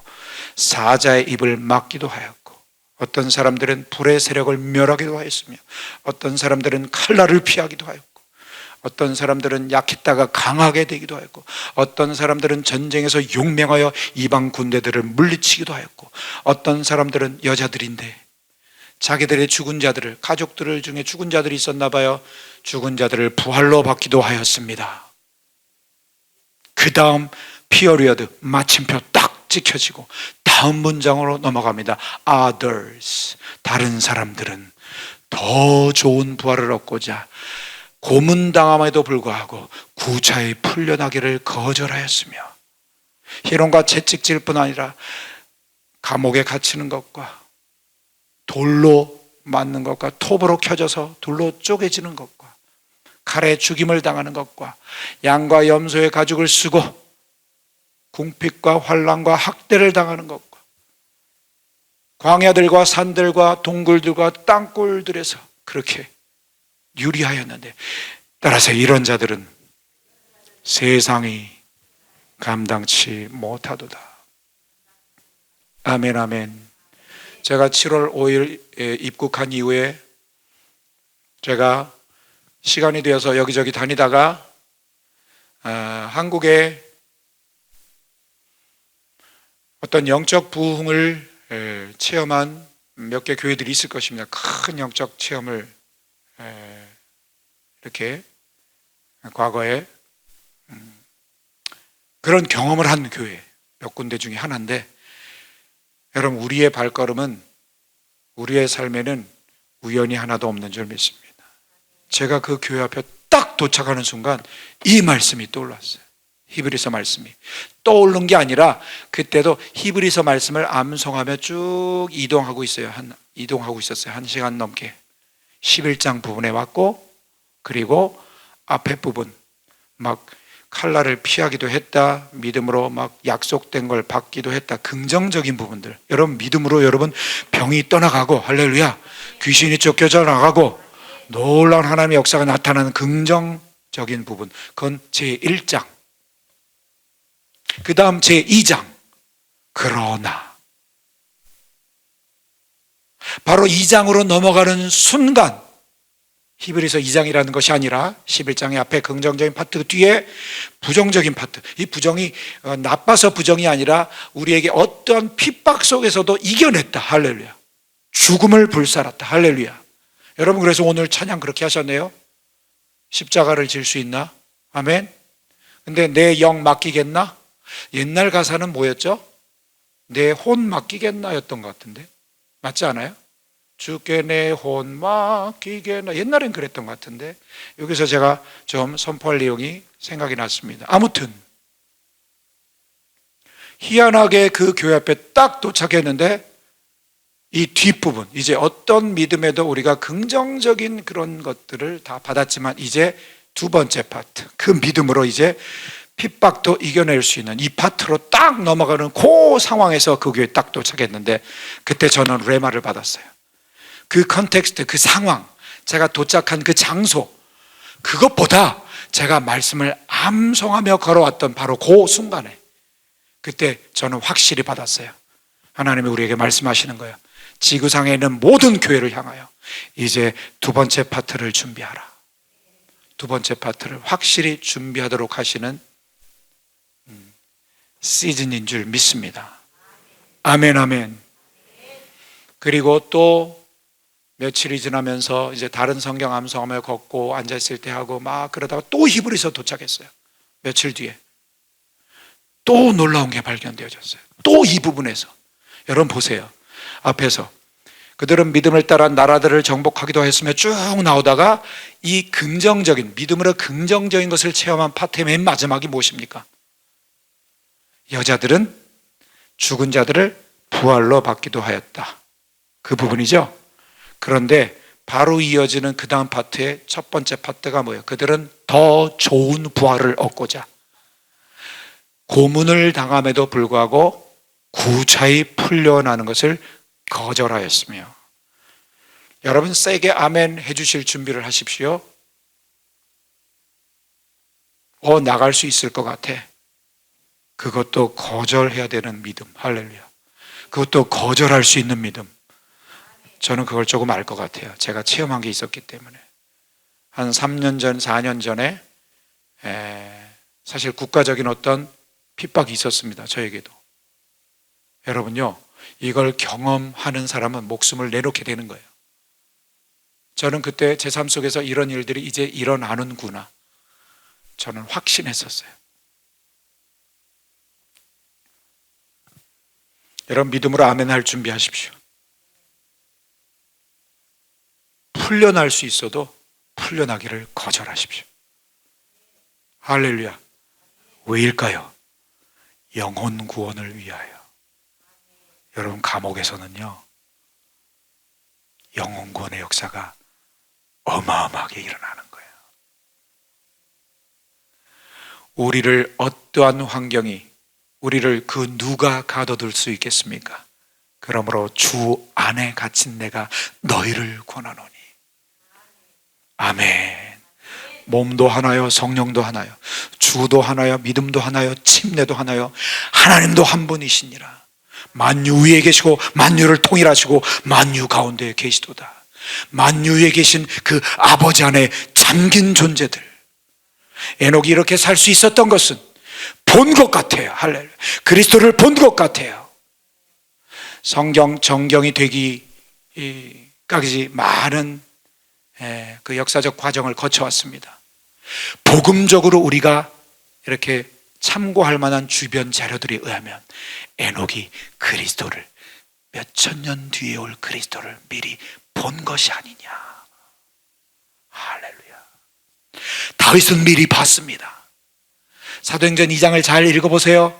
S1: 사자의 입을 막기도 하였고 어떤 사람들은 불의 세력을 멸하기도 하였으며 어떤 사람들은 칼날을 피하기도 하였고 어떤 사람들은 약했다가 강하게 되기도 하였고 어떤 사람들은 전쟁에서 용맹하여 이방 군대들을 물리치기도 하였고 어떤 사람들은 여자들인데 자기들의 죽은 자들을, 가족들 중에 죽은 자들이 있었나 봐요. 죽은 자들을 부활로 받기도 하였습니다. 그 다음 피어리어드, 마침표 딱 지켜지고 다음 문장으로 넘어갑니다. Others, 다른 사람들은 더 좋은 부활을 얻고자 고문당함에도 불구하고 구차히 풀려나기를 거절하였으며 희롱과 채찍질 뿐 아니라 감옥에 갇히는 것과 돌로 맞는 것과 톱으로 켜져서 돌로 쪼개지는 것과 칼에 죽임을 당하는 것과 양과 염소의 가죽을 쓰고 궁핍과 환난과 학대를 당하는 것과 광야들과 산들과 동굴들과 땅굴들에서 그렇게 유리하였는데 따라서 이런 자들은 세상이 감당치 못하도다. 아멘 아멘. 제가 7월 5일 입국한 이후에 제가 시간이 되어서 여기저기 다니다가 한국에 어떤 영적 부흥을 체험한 몇 개 교회들이 있을 것입니다. 큰 영적 체험을 이렇게 과거에 그런 경험을 한 교회 몇 군데 중에 하나인데 여러분, 우리의 발걸음은 우리의 삶에는 우연이 하나도 없는 줄 믿습니다. 제가 그 교회 앞에 딱 도착하는 순간 이 말씀이 떠올랐어요. 히브리서 말씀이 떠오른 게 아니라 그때도 히브리서 말씀을 암송하며 쭉 이동하고 있었어요. 1시간 넘게 11장 부분에 왔고 그리고 앞에 부분 막 칼날을 피하기도 했다. 믿음으로 막 약속된 걸 받기도 했다. 긍정적인 부분들. 여러분, 믿음으로 여러분 병이 떠나가고 할렐루야. 귀신이 쫓겨져 나가고 놀라운 하나님의 역사가 나타나는 긍정적인 부분. 그건 제1장. 그 다음 제2장. 그러나 바로 2장으로 넘어가는 순간 히브리서 2장이라는 것이 아니라 11장의 앞에 긍정적인 파트 뒤에 부정적인 파트. 이 부정이 나빠서 부정이 아니라 우리에게 어떠한 핍박 속에서도 이겨냈다. 할렐루야. 죽음을 불살았다. 할렐루야. 여러분, 그래서 오늘 찬양 그렇게 하셨네요. 십자가를 질 수 있나? 아멘. 근데 내 영 맡기겠나? 옛날 가사는 뭐였죠? 내 혼 맡기겠나 였던 것 같은데 맞지 않아요? 주께 내 혼 맡기겠나. 옛날엔 그랬던 것 같은데 여기서 제가 좀 선포할 내용이 생각이 났습니다. 아무튼 희한하게 그 교회 앞에 딱 도착했는데 이 뒷부분, 이제 어떤 믿음에도 우리가 긍정적인 그런 것들을 다 받았지만 이제 두 번째 파트, 그 믿음으로 이제 핍박도 이겨낼 수 있는 이 파트로 딱 넘어가는 그 상황에서 그 교회에 딱 도착했는데 그때 저는 레마를 받았어요. 그 컨텍스트, 그 상황, 제가 도착한 그 장소, 그것보다 제가 말씀을 암송하며 걸어왔던 바로 그 순간에 그때 저는 확실히 받았어요. 하나님이 우리에게 말씀하시는 거예요. 지구상에 있는 모든 교회를 향하여 이제 두 번째 파트를 준비하라. 두 번째 파트를 확실히 준비하도록 하시는 시즌인 줄 믿습니다. 아멘, 아멘. 그리고 또 며칠이 지나면서 이제 다른 성경 암송하며 걷고 앉아있을 때 하고 막 그러다가 또 히브리서 도착했어요. 며칠 뒤에 또 놀라운 게 발견되어졌어요. 또 이 부분에서 여러분 보세요. 앞에서 그들은 믿음을 따라 나라들을 정복하기도 했으며 쭉 나오다가 이 긍정적인, 믿음으로 긍정적인 것을 체험한 파트의 맨 마지막이 무엇입니까? 여자들은 죽은 자들을 부활로 받기도 하였다. 그 부분이죠. 그런데 바로 이어지는 그 다음 파트의 첫 번째 파트가 뭐예요? 그들은 더 좋은 부활을 얻고자 고문을 당함에도 불구하고 구차히 풀려나는 것을 거절하였으며. 여러분 세게 아멘 해주실 준비를 하십시오. 나갈 수 있을 것 같아. 그것도 거절해야 되는 믿음. 할렐루야. 그것도 거절할 수 있는 믿음. 저는 그걸 조금 알 것 같아요. 제가 체험한 게 있었기 때문에. 한 3년 전, 4년 전에 사실 국가적인 어떤 핍박이 있었습니다. 저에게도. 여러분요, 이걸 경험하는 사람은 목숨을 내놓게 되는 거예요. 저는 그때 제 삶 속에서 이런 일들이 이제 일어나는구나, 저는 확신했었어요. 여러분 믿음으로 아멘 할 준비하십시오. 풀려날 수 있어도 풀려나기를 거절하십시오. 할렐루야. 왜일까요? 영혼 구원을 위하여. 여러분 감옥에서는요, 영혼 구원의 역사가 어마어마하게 일어나는 거예요. 우리를 어떠한 환경이, 우리를 그 누가 가둬둘 수 있겠습니까? 그러므로 주 안에 갇힌 내가 너희를 권하노니. 아멘. 몸도 하나요, 성령도 하나요, 주도 하나요, 믿음도 하나요, 침례도 하나요, 하나님도 한 분이시니라. 만유 위에 계시고 만유를 통일하시고 만유 가운데 계시도다. 만유 위에 계신 그 아버지 안에 잠긴 존재들. 에녹이 이렇게 살 수 있었던 것은 본 것 같아요. 할렐루야. 그리스도를 본 것 같아요. 성경 정경이 되기까지 많은 그 역사적 과정을 거쳐왔습니다. 복음적으로 우리가 이렇게 참고할 만한 주변 자료들에 의하면 에녹이 그리스도를, 몇천 년 뒤에 올 그리스도를 미리 본 것이 아니냐. 할렐루야. 다윗은 미리 봤습니다. 사도행전 2장을 잘 읽어보세요.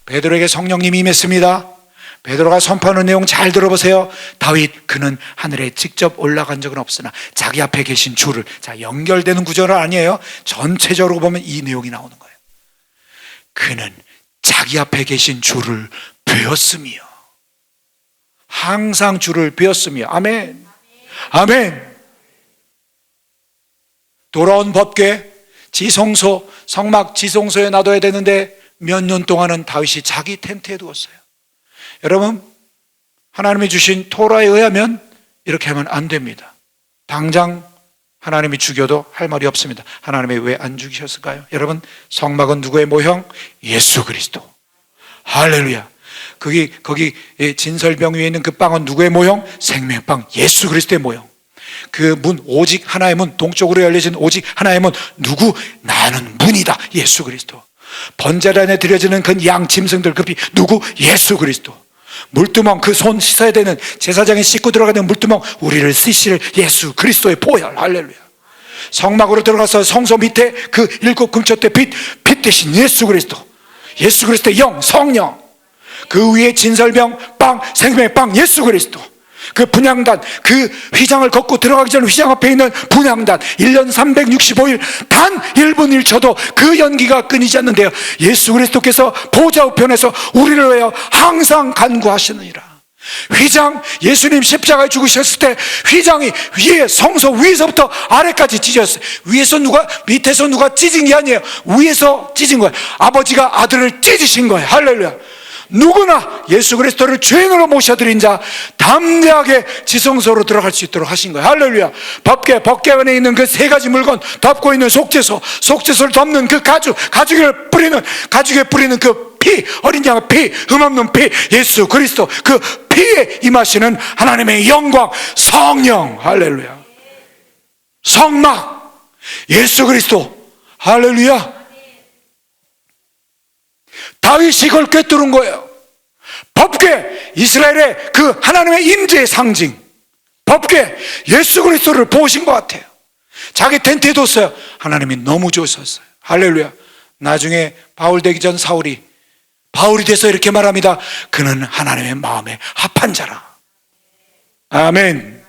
S1: 베드로에게 성령님이 임했습니다. 베드로가 선포하는 내용 잘 들어보세요. 다윗, 그는 하늘에 직접 올라간 적은 없으나 자기 앞에 계신 주를, 자, 연결되는 구절은 아니에요. 전체적으로 보면 이 내용이 나오는 거예요. 그는 자기 앞에 계신 주를 배웠으며, 항상 주를 배웠으며. 아멘. 아멘. 돌아온 법궤, 지성소, 성막 지성소에 놔둬야 되는데 몇 년 동안은 다윗이 자기 텐트에 두었어요. 여러분, 하나님이 주신 토라에 의하면 이렇게 하면 안 됩니다. 당장 하나님이 죽여도 할 말이 없습니다. 하나님이 왜 안 죽이셨을까요? 여러분, 성막은 누구의 모형? 예수 그리스도. 할렐루야. 거기 진설병 위에 있는 그 빵은 누구의 모형? 생명빵, 예수 그리스도의 모형. 그 문, 오직 하나의 문, 동쪽으로 열려진 오직 하나의 문, 누구? 나는 문이다, 예수 그리스도. 번제단에 드려지는 그 양 짐승들 그 피, 누구? 예수 그리스도. 물두멍, 그 손 씻어야 되는, 제사장에 씻고 들어가는 물두멍, 우리를 쓰실 예수 그리스도의 보혈. 할렐루야. 성막으로 들어가서 성소 밑에 그 일곱 금초대 빛 대신 예수 그리스도, 예수 그리스도의 영, 성령. 그 위에 진설병, 빵, 생명빵, 예수 그리스도. 그 분향단, 그 휘장을 걷고 들어가기 전 휘장 앞에 있는 분향단, 1년 365일 단 1분 1초도 그 연기가 끊이지 않는데요, 예수 그리스도께서 보좌 우편에서 우리를 위하여 항상 간구하시느니라. 휘장, 예수님 십자가에 죽으셨을 때 휘장이 위에, 성소 위에서부터 아래까지 찢어졌어요. 위에서 누가, 밑에서 누가 찢은 게 아니에요. 위에서 찢은 거예요. 아버지가 아들을 찢으신 거예요. 할렐루야. 누구나 예수 그리스도를 주인으로 모셔드린 자 담대하게 지성소로 들어갈 수 있도록 하신 거예요. 할렐루야. 법궤 안에 있는 그 세 가지 물건, 덮고 있는 속죄소, 속죄소를 덮는 그 가죽에 뿌리는 그 피, 어린 양의 피, 흠없는 피, 예수 그리스도, 그 피에 임하시는 하나님의 영광, 성령, 할렐루야, 성막, 예수 그리스도, 할렐루야. 다윗이 그걸 꿰뚫은 거예요. 법궤, 이스라엘의 그 하나님의 임재의 상징, 법궤, 예수 그리스도를 보신 것 같아요. 자기 텐트에 뒀어요. 하나님이 너무 좋으셨어요. 할렐루야. 나중에 바울 되기 전 사울이 바울이 돼서 이렇게 말합니다. 그는 하나님의 마음에 합한 자라. 아멘.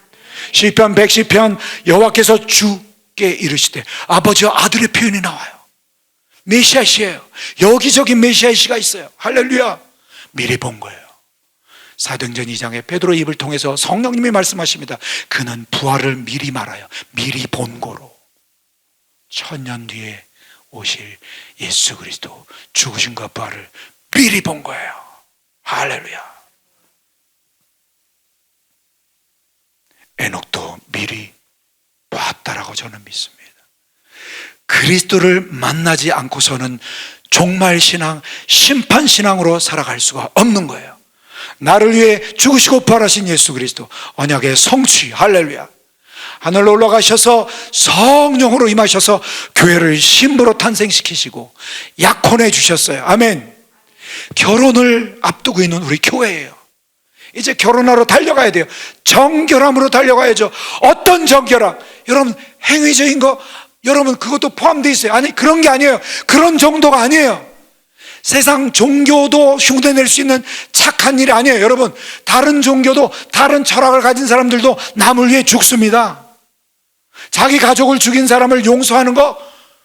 S1: 시편 110편 여호와께서 주께 이르시되, 아버지와 아들의 표현이 나와요. 메시아시예요. 여기저기 메시아시가 있어요. 할렐루야. 미리 본 거예요. 사도행전 2장에 베드로 입을 통해서 성령님이 말씀하십니다. 그는 부활을 미리 말하여 미리 본고로 1000년 뒤에 오실 예수 그리스도 죽으신과 부활을 미리 본 거예요. 할렐루야. 에녹도 미리 봤다라고 저는 믿습니다. 그리스도를 만나지 않고서는 종말신앙, 심판신앙으로 살아갈 수가 없는 거예요. 나를 위해 죽으시고 부활하신 예수 그리스도, 언약의 성취, 할렐루야. 하늘로 올라가셔서 성령으로 임하셔서 교회를 신부로 탄생시키시고 약혼해 주셨어요. 아멘. 결혼을 앞두고 있는 우리 교회예요. 이제 결혼하러 달려가야 돼요. 정결함으로 달려가야죠. 어떤 정결함? 여러분, 행위적인 거 여러분 그것도 포함되어 있어요. 아니, 그런 게 아니에요. 그런 정도가 아니에요. 세상 종교도 흉내낼 수 있는 착한 일이 아니에요. 여러분, 다른 종교도, 다른 철학을 가진 사람들도 남을 위해 죽습니다. 자기 가족을 죽인 사람을 용서하는 거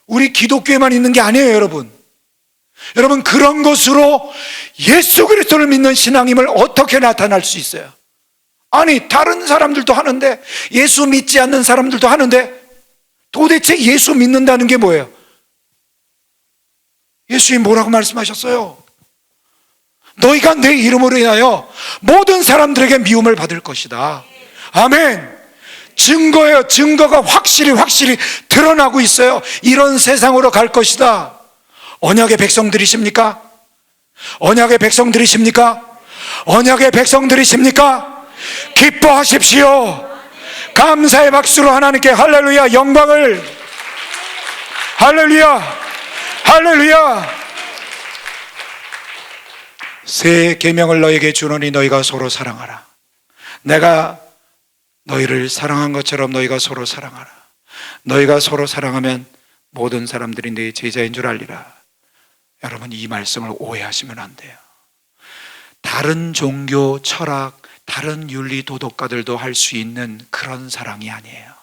S1: 우리 기독교에만 있는 게 아니에요. 여러분, 그런 것으로 예수 그리스도를 믿는 신앙임을 어떻게 나타날 수 있어요? 아니, 다른 사람들도 하는데, 예수 믿지 않는 사람들도 하는데, 도대체 예수 믿는다는 게 뭐예요? 예수님 뭐라고 말씀하셨어요? 너희가 내 이름으로 인하여 모든 사람들에게 미움을 받을 것이다. 아멘. 증거예요. 증거가 확실히 드러나고 있어요. 이런 세상으로 갈 것이다. 언약의 백성들이십니까? 언약의 백성들이십니까? 언약의 백성들이십니까? 기뻐하십시오. 감사의 박수로 하나님께 할렐루야, 영광을, 할렐루야, 할렐루야. 새 계명을 너에게 주노니 너희가 서로 사랑하라. 내가 너희를 사랑한 것처럼 너희가 서로 사랑하라. 너희가 서로 사랑하면 모든 사람들이 내 제자인 줄 알리라. 여러분, 이 말씀을 오해하시면 안 돼요. 다른 종교, 철학, 다른 윤리 도덕가들도 할 수 있는 그런 사랑이 아니에요.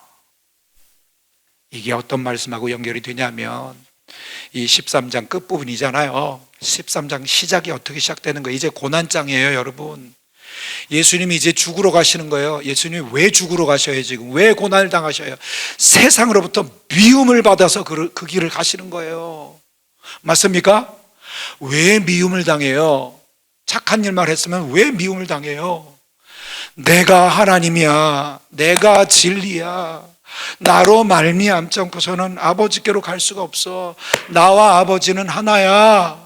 S1: 이게 어떤 말씀하고 연결이 되냐면 이 13장 끝부분이잖아요. 13장 시작이 어떻게 시작되는 거예요? 이제 고난장이에요, 여러분. 예수님이 이제 죽으러 가시는 거예요. 예수님이 왜 죽으러 가셔요? 지금 왜 고난을 당하셔요? 세상으로부터 미움을 받아서 그 길을 가시는 거예요. 맞습니까? 왜 미움을 당해요? 착한 일만 했으면 왜 미움을 당해요? 내가 하나님이야, 내가 진리야, 나로 말미암지 않고서는 아버지께로 갈 수가 없어. 나와 아버지는 하나야.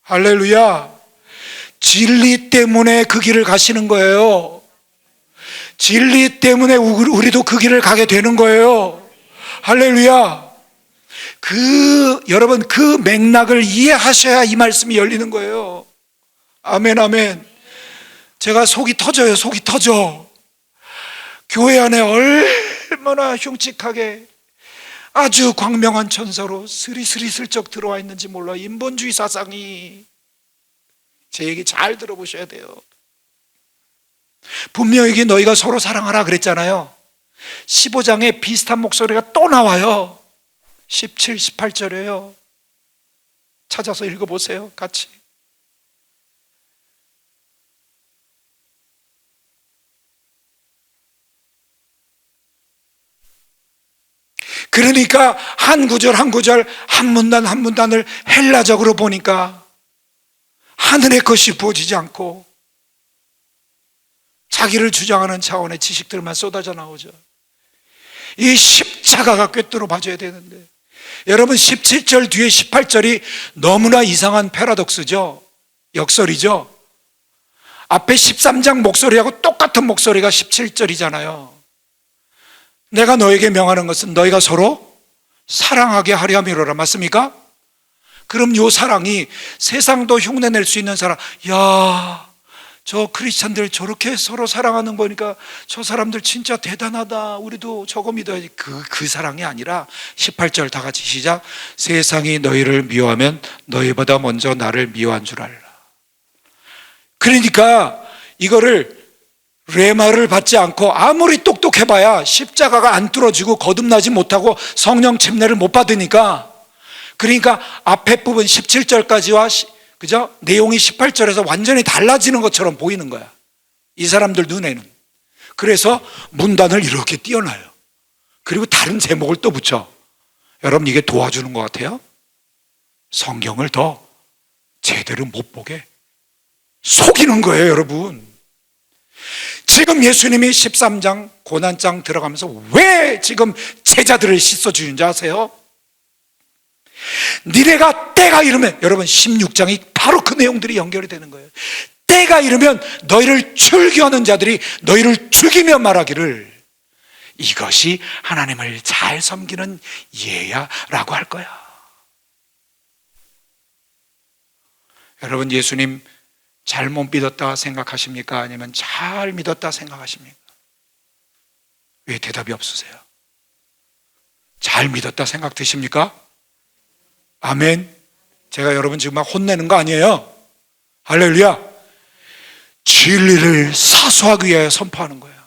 S1: 할렐루야. 진리 때문에 그 길을 가시는 거예요. 진리 때문에 우리도 그 길을 가게 되는 거예요. 할렐루야. 여러분, 그 맥락을 이해하셔야 이 말씀이 열리는 거예요. 아멘, 아멘. 제가 속이 터져요. 속이 터져. 교회 안에 얼마나 흉측하게 아주 광명한 천사로 스리슬쩍 들어와 있는지 몰라. 인본주의 사상이. 제 얘기 잘 들어보셔야 돼요. 분명히 너희가 서로 사랑하라 그랬잖아요. 15장에 비슷한 목소리가 또 나와요. 17, 18절에요. 찾아서 읽어보세요, 같이. 그러니까 한 구절 한 구절, 한 문단 한 문단을 헬라적으로 보니까 하늘의 것이 부어지지 않고 자기를 주장하는 차원의 지식들만 쏟아져 나오죠. 이 십자가가 꿰뚫어 봐줘야 되는데, 여러분 17절 뒤에 18절이 너무나 이상한 패러독스죠. 역설이죠. 앞에 13장 목소리하고 똑같은 목소리가 17절이잖아요. 내가 너에게 명하는 것은 너희가 서로 사랑하게 하려 함이로라. 맞습니까? 그럼 요 사랑이 세상도 흉내낼 수 있는 사랑. 야, 저 크리스찬들 저렇게 서로 사랑하는 거 보니까 저 사람들 진짜 대단하다. 우리도 저거 믿어야지. 그 사랑이 아니라 18절 다 같이 시작. 세상이 너희를 미워하면 너희보다 먼저 나를 미워한 줄 알라. 그러니까 이거를 레마를 받지 않고 아무리 똑똑해봐야 십자가가 안 뚫어지고 거듭나지 못하고 성령 침례를 못 받으니까, 그러니까 앞에 부분 17절까지와 그죠? 내용이 18절에서 완전히 달라지는 것처럼 보이는 거야, 이 사람들 눈에는. 그래서 문단을 이렇게 띄어놔요. 그리고 다른 제목을 또 붙여. 여러분, 이게 도와주는 것 같아요? 성경을 더 제대로 못 보게 속이는 거예요, 여러분. 지금 예수님이 13장 고난장 들어가면서 왜 지금 제자들을 씻어주는지 아세요? 니네가 때가 이르면, 여러분 16장이 바로 그 내용들이 연결이 되는 거예요. 때가 이르면 너희를 출교하는 자들이 너희를 죽이며 말하기를 이것이 하나님을 잘 섬기는 예야라고 할 거야. 여러분, 예수님 잘못 믿었다 생각하십니까? 아니면 잘 믿었다 생각하십니까? 왜 대답이 없으세요? 잘 믿었다 생각되십니까? 아멘. 제가 여러분 지금 막 혼내는 거 아니에요. 할렐루야. 진리를 사수하기 위하여 선포하는 거예요.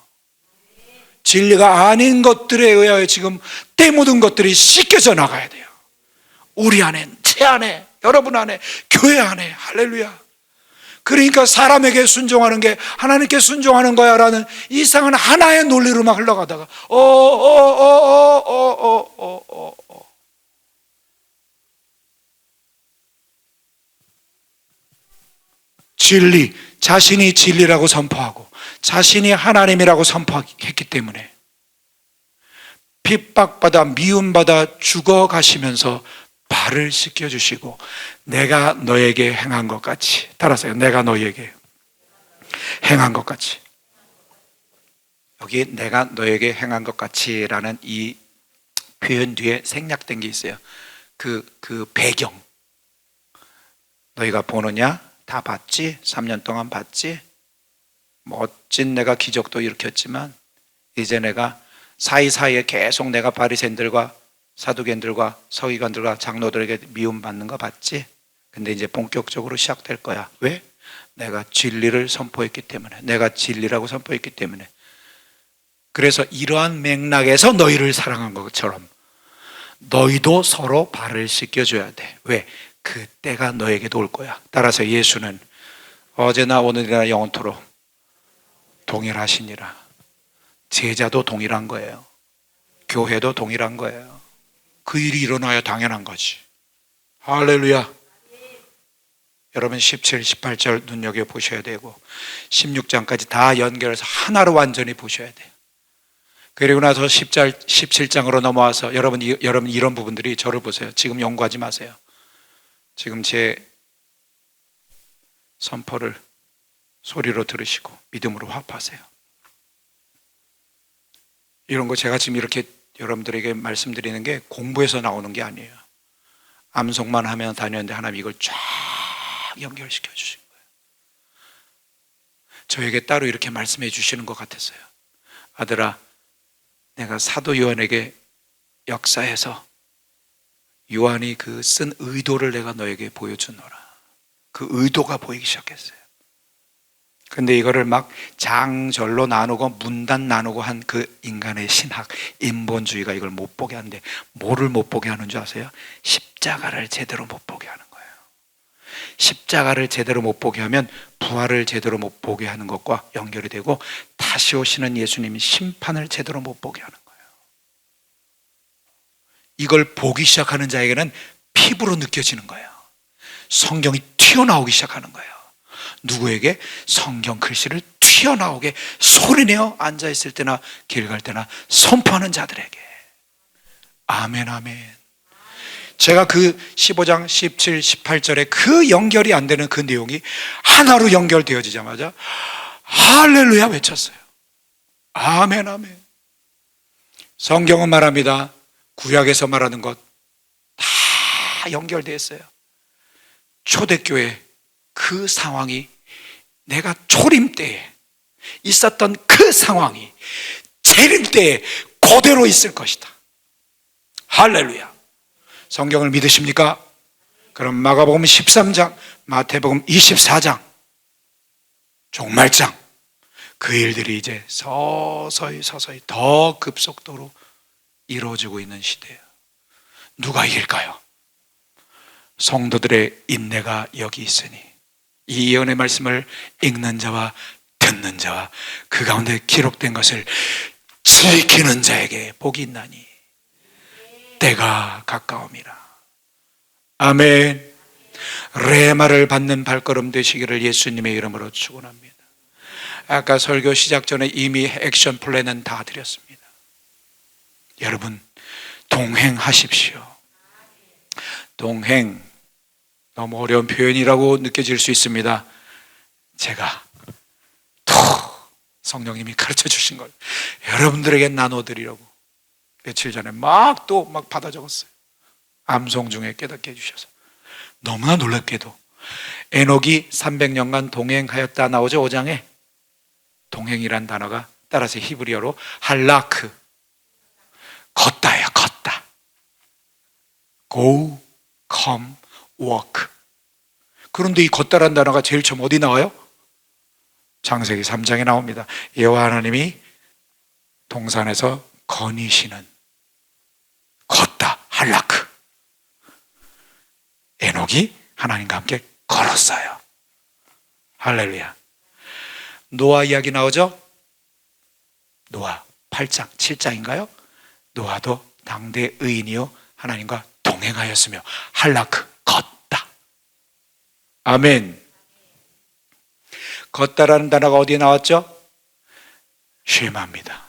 S1: 진리가 아닌 것들에 의하여 지금 때 묻은 것들이 씻겨져 나가야 돼요. 우리 안에, 제 안에, 여러분 안에, 교회 안에. 할렐루야. 그러니까 사람에게 순종하는 게 하나님께 순종하는 거야 라는 이상한 하나의 논리로 막 흘러가다가 진리, 자신이 진리라고 선포하고 자신이 하나님이라고 선포했기 때문에 핍박받아 미움받아 죽어가시면서 발을 씻겨주시고 내가 너에게 행한 것 같이, 따라서요, 내가 너에게 행한 것 같이. 여기 내가 너에게 행한 것 같이 라는 이 표현 뒤에 생략된 게 있어요. 그 배경. 너희가 보느냐? 다 봤지? 3년 동안 봤지? 멋진 내가 기적도 일으켰지만 이제 내가 사이사이에 계속 내가 바리새인들과 사두개인들과 서기관들과 장로들에게 미움받는 거 봤지? 근데 이제 본격적으로 시작될 거야. 왜? 내가 진리를 선포했기 때문에, 내가 진리라고 선포했기 때문에. 그래서 이러한 맥락에서 너희를 사랑한 것처럼 너희도 서로 발을 씻겨줘야 돼. 왜? 그 때가 너에게도 올 거야. 따라서 예수는 어제나 오늘이나 영원토록 동일하시니라. 제자도 동일한 거예요. 교회도 동일한 거예요. 그 일이 일어나야 당연한 거지. 할렐루야. 여러분 17, 18절 눈여겨보셔야 되고 16장까지 다 연결해서 하나로 완전히 보셔야 돼요. 그리고 나서 17장으로 넘어와서 여러분 이런 부분들이, 저를 보세요. 지금 연구하지 마세요. 지금 제 선포를 소리로 들으시고 믿음으로 화합하세요. 이런 거 제가 지금 이렇게 여러분들에게 말씀드리는 게 공부해서 나오는 게 아니에요. 암송만 하면 다녔는데 하나님 이걸 쫙 연결시켜 주신 거예요. 저에게 따로 이렇게 말씀해 주시는 것 같았어요. 아들아, 내가 사도 요한에게 역사해서 요한이 그 쓴 의도를 내가 너에게 보여주노라. 그 의도가 보이기 시작했어요. 근데 이거를 막 장절로 나누고 문단 나누고 한 그 인간의 신학, 인본주의가 이걸 못 보게 하는데, 뭐를 못 보게 하는 줄 아세요? 십자가를 제대로 못 보게 하는 거예요. 십자가를 제대로 못 보게 하면 부활을 제대로 못 보게 하는 것과 연결이 되고, 다시 오시는 예수님이 심판을 제대로 못 보게 하는 거예요. 이걸 보기 시작하는 자에게는 피부로 느껴지는 거예요. 성경이 튀어나오기 시작하는 거예요. 누구에게? 성경 글씨를 튀어나오게 소리내어 앉아있을 때나 길 갈 때나 선포하는 자들에게. 아멘, 아멘. 제가 그 15장 17, 18절에 그 연결이 안 되는 그 내용이 하나로 연결되어지자마자 할렐루야 외쳤어요. 아멘, 아멘. 성경은 말합니다. 구약에서 말하는 것 다 연결되어 있어요. 초대교회 그 상황이 내가 초림 때에 있었던 그 상황이 재림 때에 그대로 있을 것이다. 할렐루야. 성경을 믿으십니까? 그럼 마가복음 13장, 마태복음 24장, 종말장, 그 일들이 이제 서서히 더 급속도로 이루어지고 있는 시대예요. 누가 이길까요? 성도들의 인내가 여기 있으니 이 예언의 말씀을 읽는 자와 듣는 자와 그 가운데 기록된 것을 지키는 자에게 복이 있나니 때가 가까움이라. 아멘. 레마를 받는 발걸음 되시기를 예수님의 이름으로 축원합니다. 아까 설교 시작 전에 이미 액션 플랜은 다 드렸습니다. 여러분 동행하십시오. 동행, 너무 어려운 표현이라고 느껴질 수 있습니다. 제가 성령님이 가르쳐 주신 걸 여러분들에게 나눠드리려고 며칠 전에 막 받아 적었어요. 암송 중에 깨닫게 해주셔서 너무나 놀랍게도 에녹이 300년간 동행하였다 나오죠. 5장에 동행이란 단어가 따라서 히브리어로 할라크, 걷다예요. 걷다. Go, come, walk. 그런데 이 걷다란 단어가 제일 처음 어디 나와요? 창세기 3장에 나옵니다. 여호와 하나님이 동산에서 거니시는 걷다, 할라크. 에녹이 하나님과 함께 걸었어요. 할렐루야. 노아 이야기 나오죠? 노아 8장, 7장인가요? 노아도 당대 의인이요 하나님과 동행하였으며 할라크, 걷다. 아멘. 걷다라는 단어가 어디에 나왔죠? 쉐마입니다.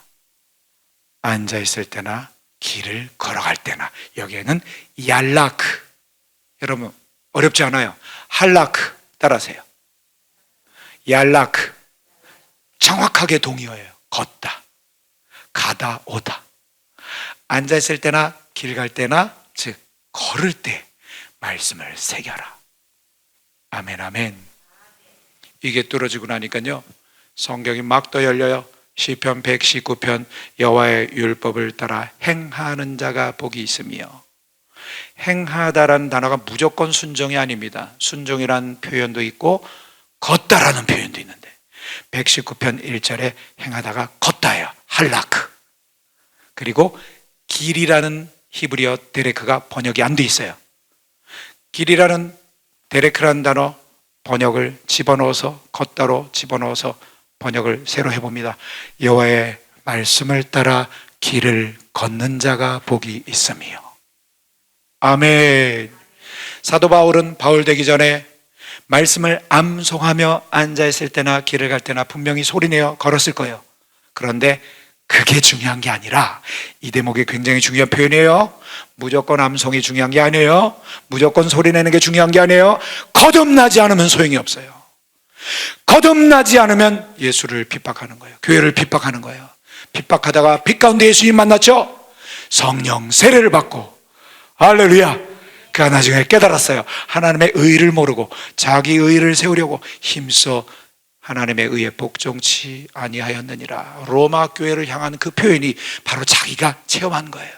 S1: 앉아있을 때나 길을 걸어갈 때나. 여기에는 얄라크. 여러분 어렵지 않아요. 할라크 따라하세요. 얄라크. 정확하게 동의어예요. 걷다, 가다, 오다. 앉아있을 때나 길 갈 때나, 즉 걸을 때 말씀을 새겨라. 아멘, 아멘. 이게 뚫어지고 나니까요 성경이 막 또 열려요. 시편 119편 여호와의 율법을 따라 행하는 자가 복이 있으며. 행하다라는 단어가 무조건 순종이 아닙니다. 순종이라는 표현도 있고 걷다라는 표현도 있는데 119편 1절에 행하다가 걷다예요. 할라크. 그리고 길이라는 히브리어 데레크가 번역이 안 돼 있어요. 길이라는 데레크라는 단어 번역을 집어넣어서 걷다로 집어넣어서 번역을 새로 해봅니다. 여호와의 말씀을 따라 길을 걷는 자가 복이 있으며. 아멘. 사도 바울은 바울 되기 전에 말씀을 암송하며 앉아있을 때나 길을 갈 때나 분명히 소리내어 걸었을 거예요. 그런데 그게 중요한 게 아니라, 이 대목이 굉장히 중요한 표현이에요. 무조건 암송이 중요한 게 아니에요. 무조건 소리내는 게 중요한 게 아니에요. 거듭나지 않으면 소용이 없어요. 거듭나지 않으면 예수를 핍박하는 거예요. 교회를 핍박하는 거예요. 핍박하다가 빛 가운데 예수님 만났죠. 성령 세례를 받고, 할렐루야. 그가 나중에 깨달았어요. 하나님의 의를 모르고 자기 의를 세우려고 힘써 하나님의 의에 복종치 아니하였느니라. 로마 교회를 향한 그 표현이 바로 자기가 체험한 거예요.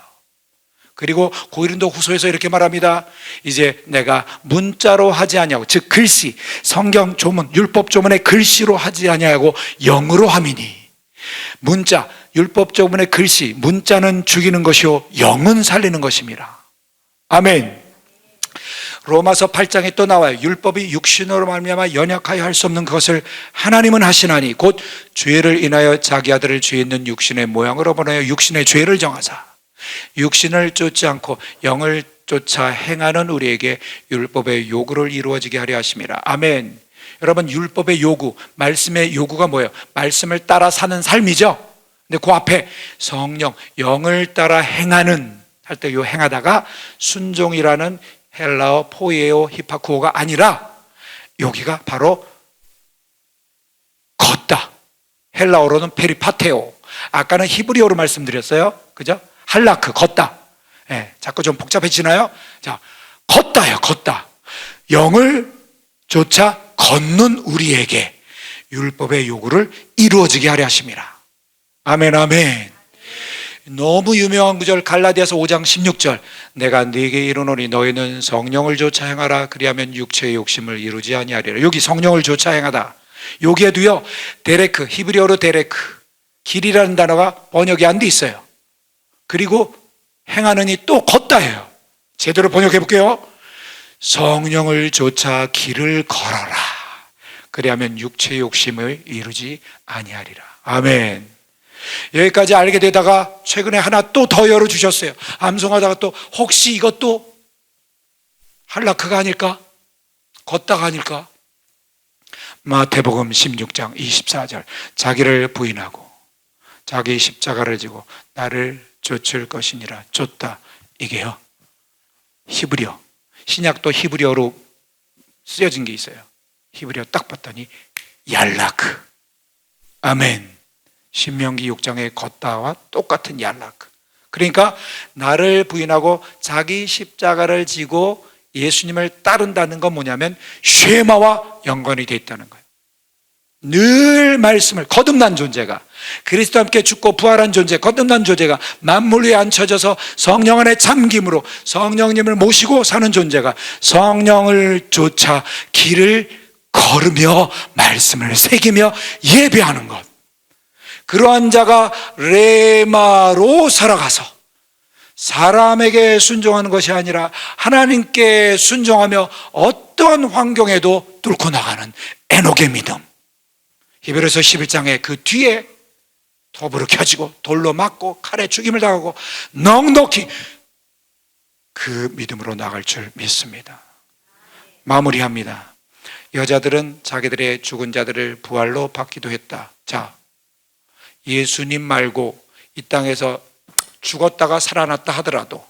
S1: 그리고 고린도 후서에서 이렇게 말합니다. 이제 내가 문자로 하지 아니하고, 즉 글씨, 성경 조문, 율법 조문의 글씨로 하지 아니하고 영으로 함이니. 문자, 율법 조문의 글씨, 문자는 죽이는 것이요 영은 살리는 것입니다. 아멘. 로마서 8장에 또 나와요. 율법이 육신으로 말미암아 연약하여 할 수 없는 것을 하나님은 하시나니 곧 죄를 인하여 자기 아들을 죄 있는 육신의 모양으로 보내어 육신의 죄를 정하사 육신을 쫓지 않고 영을 쫓아 행하는 우리에게 율법의 요구를 이루어지게 하려 하심이라. 아멘. 여러분, 율법의 요구, 말씀의 요구가 뭐예요? 말씀을 따라 사는 삶이죠. 근데 그 앞에 성령, 영을 따라 행하는 할 때 요 행하다가 순종이라는 헬라어 포이에오 히파쿠오가 아니라 여기가 바로 걷다. 헬라어로는 페리파테오. 아까는 히브리어로 말씀드렸어요. 그죠? 할라크, 걷다. 예, 자꾸 좀 복잡해지나요? 자, 걷다요, 걷다. 영을 조차 걷는 우리에게 율법의 요구를 이루어지게 하려 하심이라. 아멘, 아멘. 너무 유명한 구절 갈라디아서 5장 16절. 내가 네게 이르노니 너희는 성령을 조차 행하라. 그리하면 육체의 욕심을 이루지 아니하리라. 여기 성령을 조차 행하다. 여기에도요, 데레크, 히브리어로 데레크, 길이라는 단어가 번역이 안 돼 있어요. 그리고 행하느니 또 걷다예요. 제대로 번역해 볼게요. 성령을 조차 길을 걸어라. 그리하면 육체의 욕심을 이루지 아니하리라. 아멘. 여기까지 알게 되다가 최근에 하나 또 더 열어주셨어요. 암송하다가 또 혹시 이것도 할라크가 아닐까? 걷다가 아닐까? 마태복음 16장 24절. 자기를 부인하고 자기 십자가를 지고 나를 쫓을 것이니라. 쫓다. 이게요, 히브리어. 신약도 히브리어로 쓰여진 게 있어요. 히브리어 딱 봤더니 얄라크. 아멘. 신명기 6장의 걷다와 똑같은 얄라크. 그러니까 나를 부인하고 자기 십자가를 지고 예수님을 따른다는 건 뭐냐면 쉐마와 연관이 되어 있다는 거예요. 늘 말씀을, 거듭난 존재가, 그리스도와 함께 죽고 부활한 존재, 거듭난 존재가 만물 위에 앉혀져서 성령 안에 잠김으로 성령님을 모시고 사는 존재가 성령을 쫓아 길을 걸으며 말씀을 새기며 예배하는 것. 그러한 자가 레마로 살아가서 사람에게 순종하는 것이 아니라 하나님께 순종하며 어떠한 환경에도 뚫고 나가는 에녹의 믿음. 히브리서 11장에 그 뒤에 톱으로 켜지고 돌로 맞고 칼에 죽임을 당하고 넉넉히 그 믿음으로 나갈 줄 믿습니다. 마무리합니다. 여자들은 자기들의 죽은 자들을 부활로 받기도 했다. 자, 예수님 말고 이 땅에서 죽었다가 살아났다 하더라도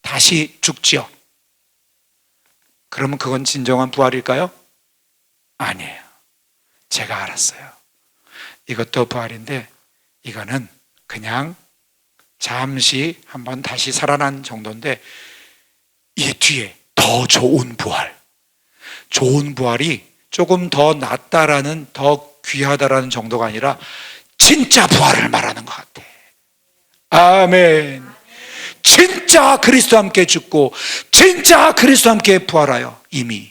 S1: 다시 죽지요. 그러면 그건 진정한 부활일까요? 아니에요. 제가 알았어요. 이것도 부활인데 이거는 그냥 잠시 한번 다시 살아난 정도인데 이 뒤에 더 좋은 부활, 좋은 부활이 조금 더 낫다라는, 더 귀하다라는 정도가 아니라 진짜 부활을 말하는 것 같아. 아멘. 진짜 그리스도와 함께 죽고 진짜 그리스도와 함께 부활하여 이미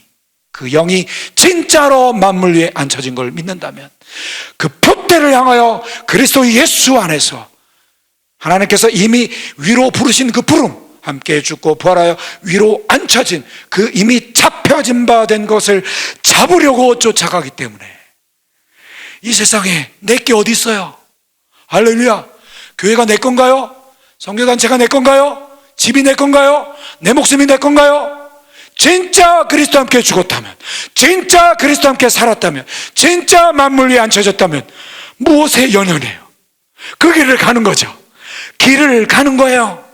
S1: 그 영이 진짜로 만물 위에 앉혀진 걸 믿는다면 그 표대를 향하여 그리스도 예수 안에서 하나님께서 이미 위로 부르신 그 부름, 함께 죽고 부활하여 위로 앉혀진 그 이미 잡혀진 바 된 것을 잡으려고 쫓아가기 때문에 이 세상에 내게 어디 있어요? 할렐루야. 교회가 내 건가요? 선교단체가 내 건가요? 집이 내 건가요? 내 목숨이 내 건가요? 진짜 그리스도와 함께 죽었다면, 진짜 그리스도와 함께 살았다면, 진짜 만물 위에 앉혀졌다면 무엇에 연연해요? 그 길을 가는 거죠. 길을 가는 거예요.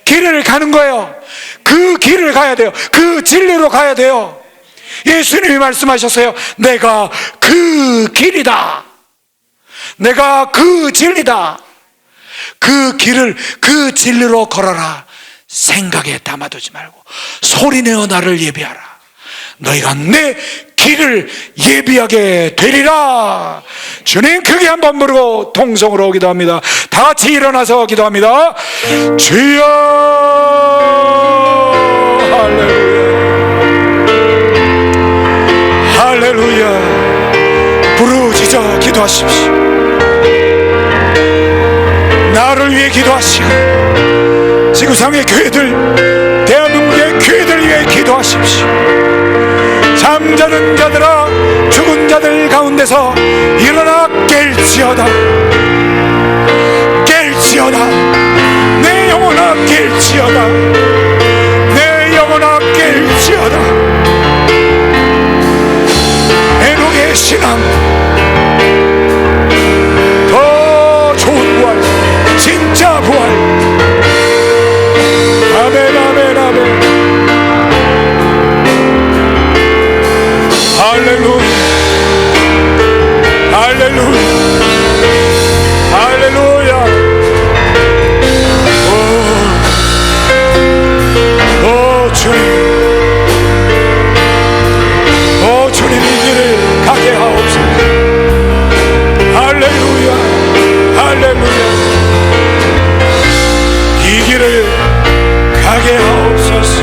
S1: 길을 가는 거예요. 그 길을 가야 돼요. 그 진리로 가야 돼요. 예수님이 말씀하셨어요. 내가 그 길이다. 내가 그 진리다. 그 길을, 그 진리로 걸어라. 생각에 담아두지 말고 소리내어 나를 예비하라. 너희가 내 길을 예비하게 되리라. 주님 크게 한번 부르고 통성으로 기도합니다. 다 같이 일어나서 기도합니다. 주여. 할렐루야. 할렐루야. 부르짖어 기도하십시오. 나를 위해 기도하시고 지구상의 교회들, 대한민국의 교회들 위해 기도하십시오. 잠자는 자들아, 죽은 자들 가운데서 일어나 깰지어다. 깰지어다. 내 영혼아 깰지어다. 내 영혼아 깰지어다. 에녹의 신앙, 더 좋은 부활, 진짜 부활, 이 길을 가게 하옵소서.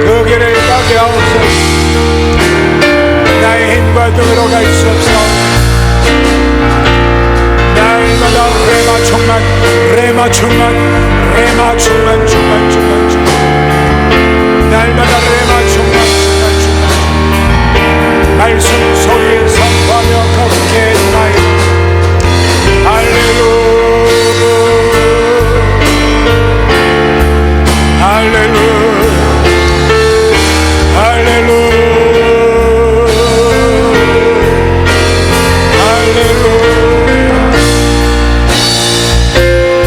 S1: 그 길을 가게 하옵소서. 나의 힘과 등으로 갈 수 없어. 날마다 레마 충만, 레마 충만, 레마 충만, 충만, 충만, 충만. 날마다 레마 충만, 충만, 충만. 말씀 소리에 선포하며 걷게 해주나이다. 할렐루야, 할렐루야, 할렐루야, 할렐루야,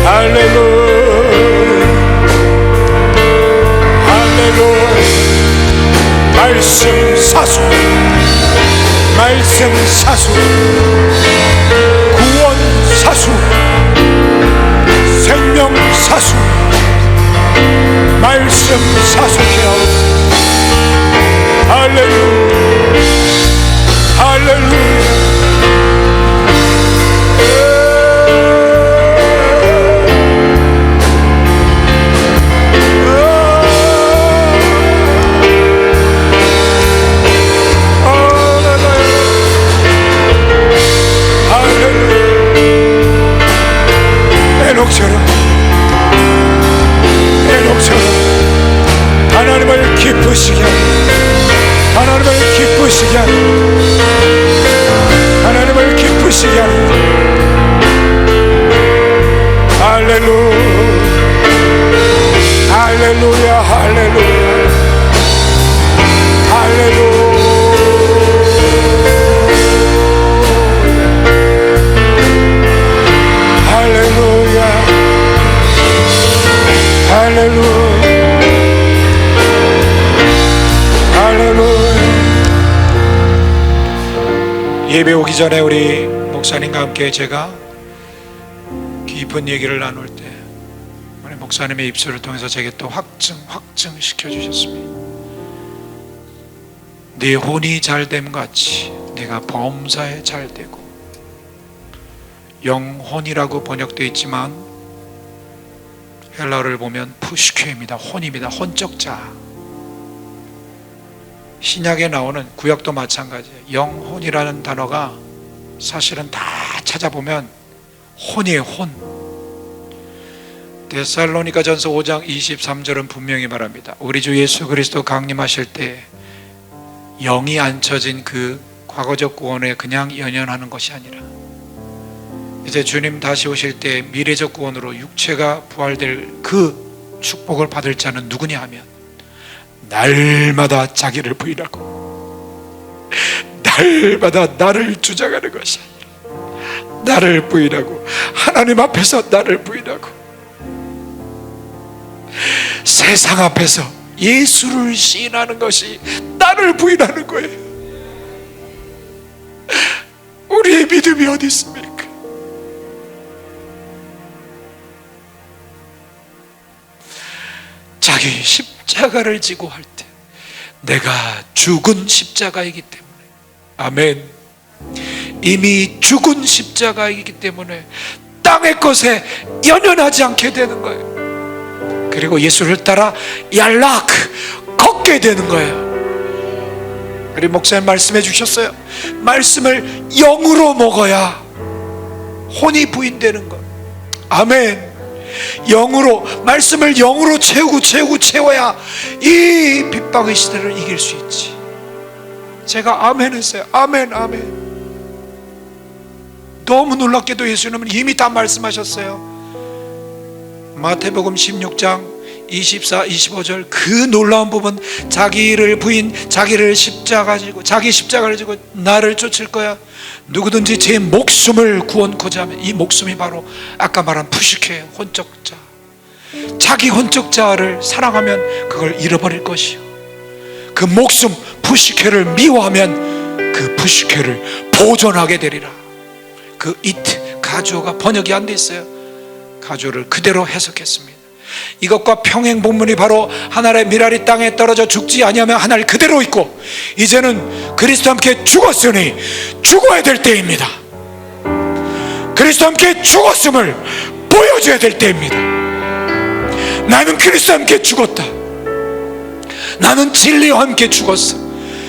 S1: 할렐루야, 할렐루야. 말씀 사수, 말씀 사수, 구원 사수, 생명 사수, 말씀 사수케 하옵소서. 할렐루야, 할렐루야. 에녹처럼 하나님을 기쁘시게 하는, 하나님을 기쁘시게 하는, 하나님을 기쁘시게 하는. 할렐루야, 할렐루야, 할렐루야, 할렐루야. 할렐루야, 할렐루야, 할렐루야. 예배 오기 전에 우리 목사님과 함께 제가 깊은 얘기를 나눌 때 우리 목사님의 입술을 통해서 제게 또 확증시켜 주셨습니다. 네 혼이 잘됨 같이 네가 범사에 잘되고. 영혼이라고 번역되어 있지만 헬라어를 보면 푸시케입니다. 혼입니다. 혼적 자. 신약에 나오는, 구약도 마찬가지예요. 영혼이라는 단어가 사실은 다 찾아보면 혼이에요. 혼. 데살로니가전서 5장 23절은 분명히 말합니다. 우리 주 예수 그리스도 강림하실 때 영이 앉혀진 그 과거적 구원에 그냥 연연하는 것이 아니라 이제 주님 다시 오실 때 미래적 구원으로 육체가 부활될 그 축복을 받을 자는 누구냐 하면 날마다 자기를 부인하고 날마다 나를 주장하는 것이 아니라 나를 부인하고 하나님 앞에서 나를 부인하고 세상 앞에서 예수를 시인하는 것이 나를 부인하는 거예요. 우리의 믿음이 어디 있습니까? 자기 십자가를 지고 할 때 내가 죽은 십자가이기 때문에, 아멘, 이미 죽은 십자가이기 때문에 땅의 것에 연연하지 않게 되는 거예요. 그리고 예수를 따라 얄락 걷게 되는 거예요. 우리 목사님 말씀해 주셨어요. 말씀을 영으로 먹어야 혼이 부인되는 것. 아멘. 영으로, 말씀을 영으로 채워야 이 빗방의 시대를 이길 수 있지. 제가 아멘 했어요. 아멘, 아멘. 너무 놀랍게도 예수님은 이미 다 말씀하셨어요. 마태복음 16장 24, 25절 그 놀라운 부분, 자기를 부인, 자기를 십자가 지고, 자기 십자가를 지고 나를 쫓을 거야. 누구든지 제 목숨을 구원코자 하면, 이 목숨이 바로 아까 말한 푸시케, 혼적자. 자기 혼적자를 사랑하면 그걸 잃어버릴 것이요, 그 목숨 푸시케를 미워하면 그 푸시케를 보존하게 되리라. 그 it, 가주어가 번역이 안 돼 있어요. 가주어를 그대로 해석했습니다. 이것과 평행 본문이 바로 하늘의 미랄이 땅에 떨어져 죽지 아니하면 하늘 그대로 있고, 이제는 그리스도와 함께 죽었으니 죽어야 될 때입니다. 그리스도와 함께 죽었음을 보여주십시오. 보여줘야 될 때입니다. 나는 그리스도와 함께 죽었다. 나는 진리와 함께 죽었어.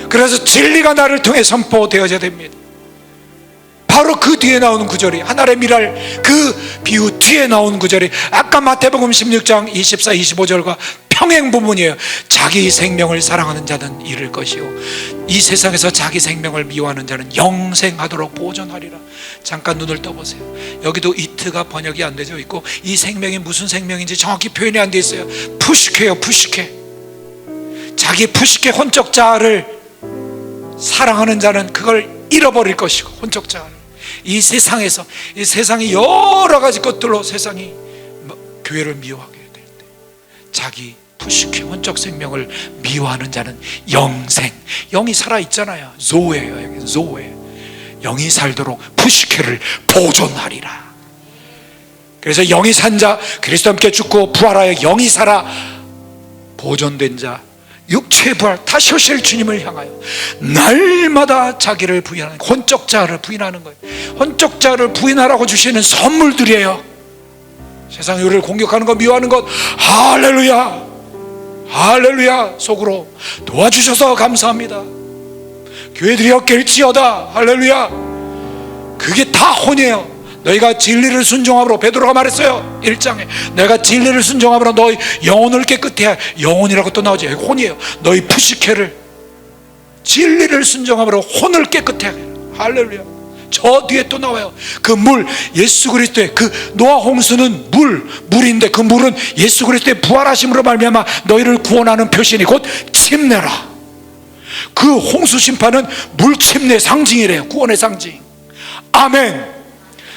S1: 그래서 진리가 나를 통해 선포되어져야 됩니다. 바로 그 뒤에 나오는 구절이, 하나님의 미랄 그 비유 뒤에 나오는 구절이 아까 마태복음 16장 24, 25절과 평행 부분이에요. 자기 생명을 사랑하는 자는 잃을 것이요 이 세상에서 자기 생명을 미워하는 자는 영생하도록 보존하리라. 잠깐 눈을 떠보세요. 여기도 이트가 번역이 안 되죠. 있고 이 생명이 무슨 생명인지 정확히 표현이 안 돼 있어요. 푸시케요, 푸시케. 자기 푸시케 혼적 자아를 사랑하는 자는 그걸 잃어버릴 것이고, 혼적 자아를 이 세상에서, 이 세상이 여러 가지 것들로 세상이 교회를 미워하게 될 때 자기 푸시케 혼적 생명을 미워하는 자는 영생, 영이 살아있잖아요. 조예요. 여기 조예. 영이 살도록 푸시케를 보존하리라. 그래서 영이 산 자, 그리스도와 함께 죽고 부활하여 영이 살아 보존된 자, 육체의 부활 다시 오실 주님을 향하여 날마다 자기를 부인하는, 혼적 자아를 부인하는 거예요. 혼적 자아를 부인하라고 주시는 선물들이에요. 세상이 우리를 공격하는 것, 미워하는 것, 할렐루야, 할렐루야. 속으로 도와주셔서 감사합니다. 교회들이 엮일지어다, 할렐루야. 그게 다 혼이에요. 너희가 진리를 순종함으로, 베드로가 말했어요 1장에, 내가 진리를 순종함으로 너희 영혼을 깨끗해 야, 영혼이라고 또 나오지, 혼이에요. 너희 푸시케를, 진리를 순종함으로 혼을 깨끗해 야, 할렐루야. 저 뒤에 또 나와요. 그 물, 예수 그리스도의 그 노아 홍수는 물인데 그 물은 예수 그리스도의 부활하심으로 말미암아 너희를 구원하는 표시니 곧 침례라. 그 홍수 심판은 물 침례 상징이래요. 구원의 상징. 아멘.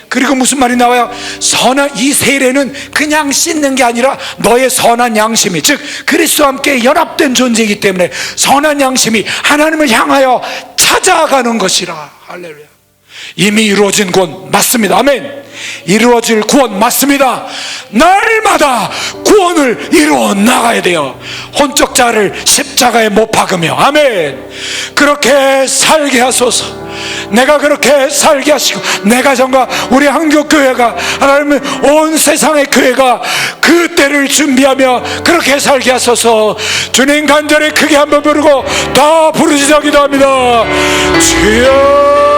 S1: 그리고 무슨 말이 나와요? 선한, 이 세례는 그냥 씻는 게 아니라 너의 선한 양심이, 즉 그리스도와 함께 연합된 존재이기 때문에 선한 양심이 하나님을 향하여 찾아가는 것이라. 할렐루야. 이미 이루어진 구원 맞습니다. 아멘. 이루어질 구원 맞습니다. 날마다 구원을 이루어 나가야 돼요. 혼적 자를 십자가에 못 박으며. 아멘. 그렇게 살게 하소서. 내가 그렇게 살게 하시고, 내 가정과 우리 한국교회가, 하나님의 온 세상의 교회가 그 때를 준비하며 그렇게 살게 하소서. 주님 간절히 크게 한번 부르고 다 부르짖어 기도합니다. 주여.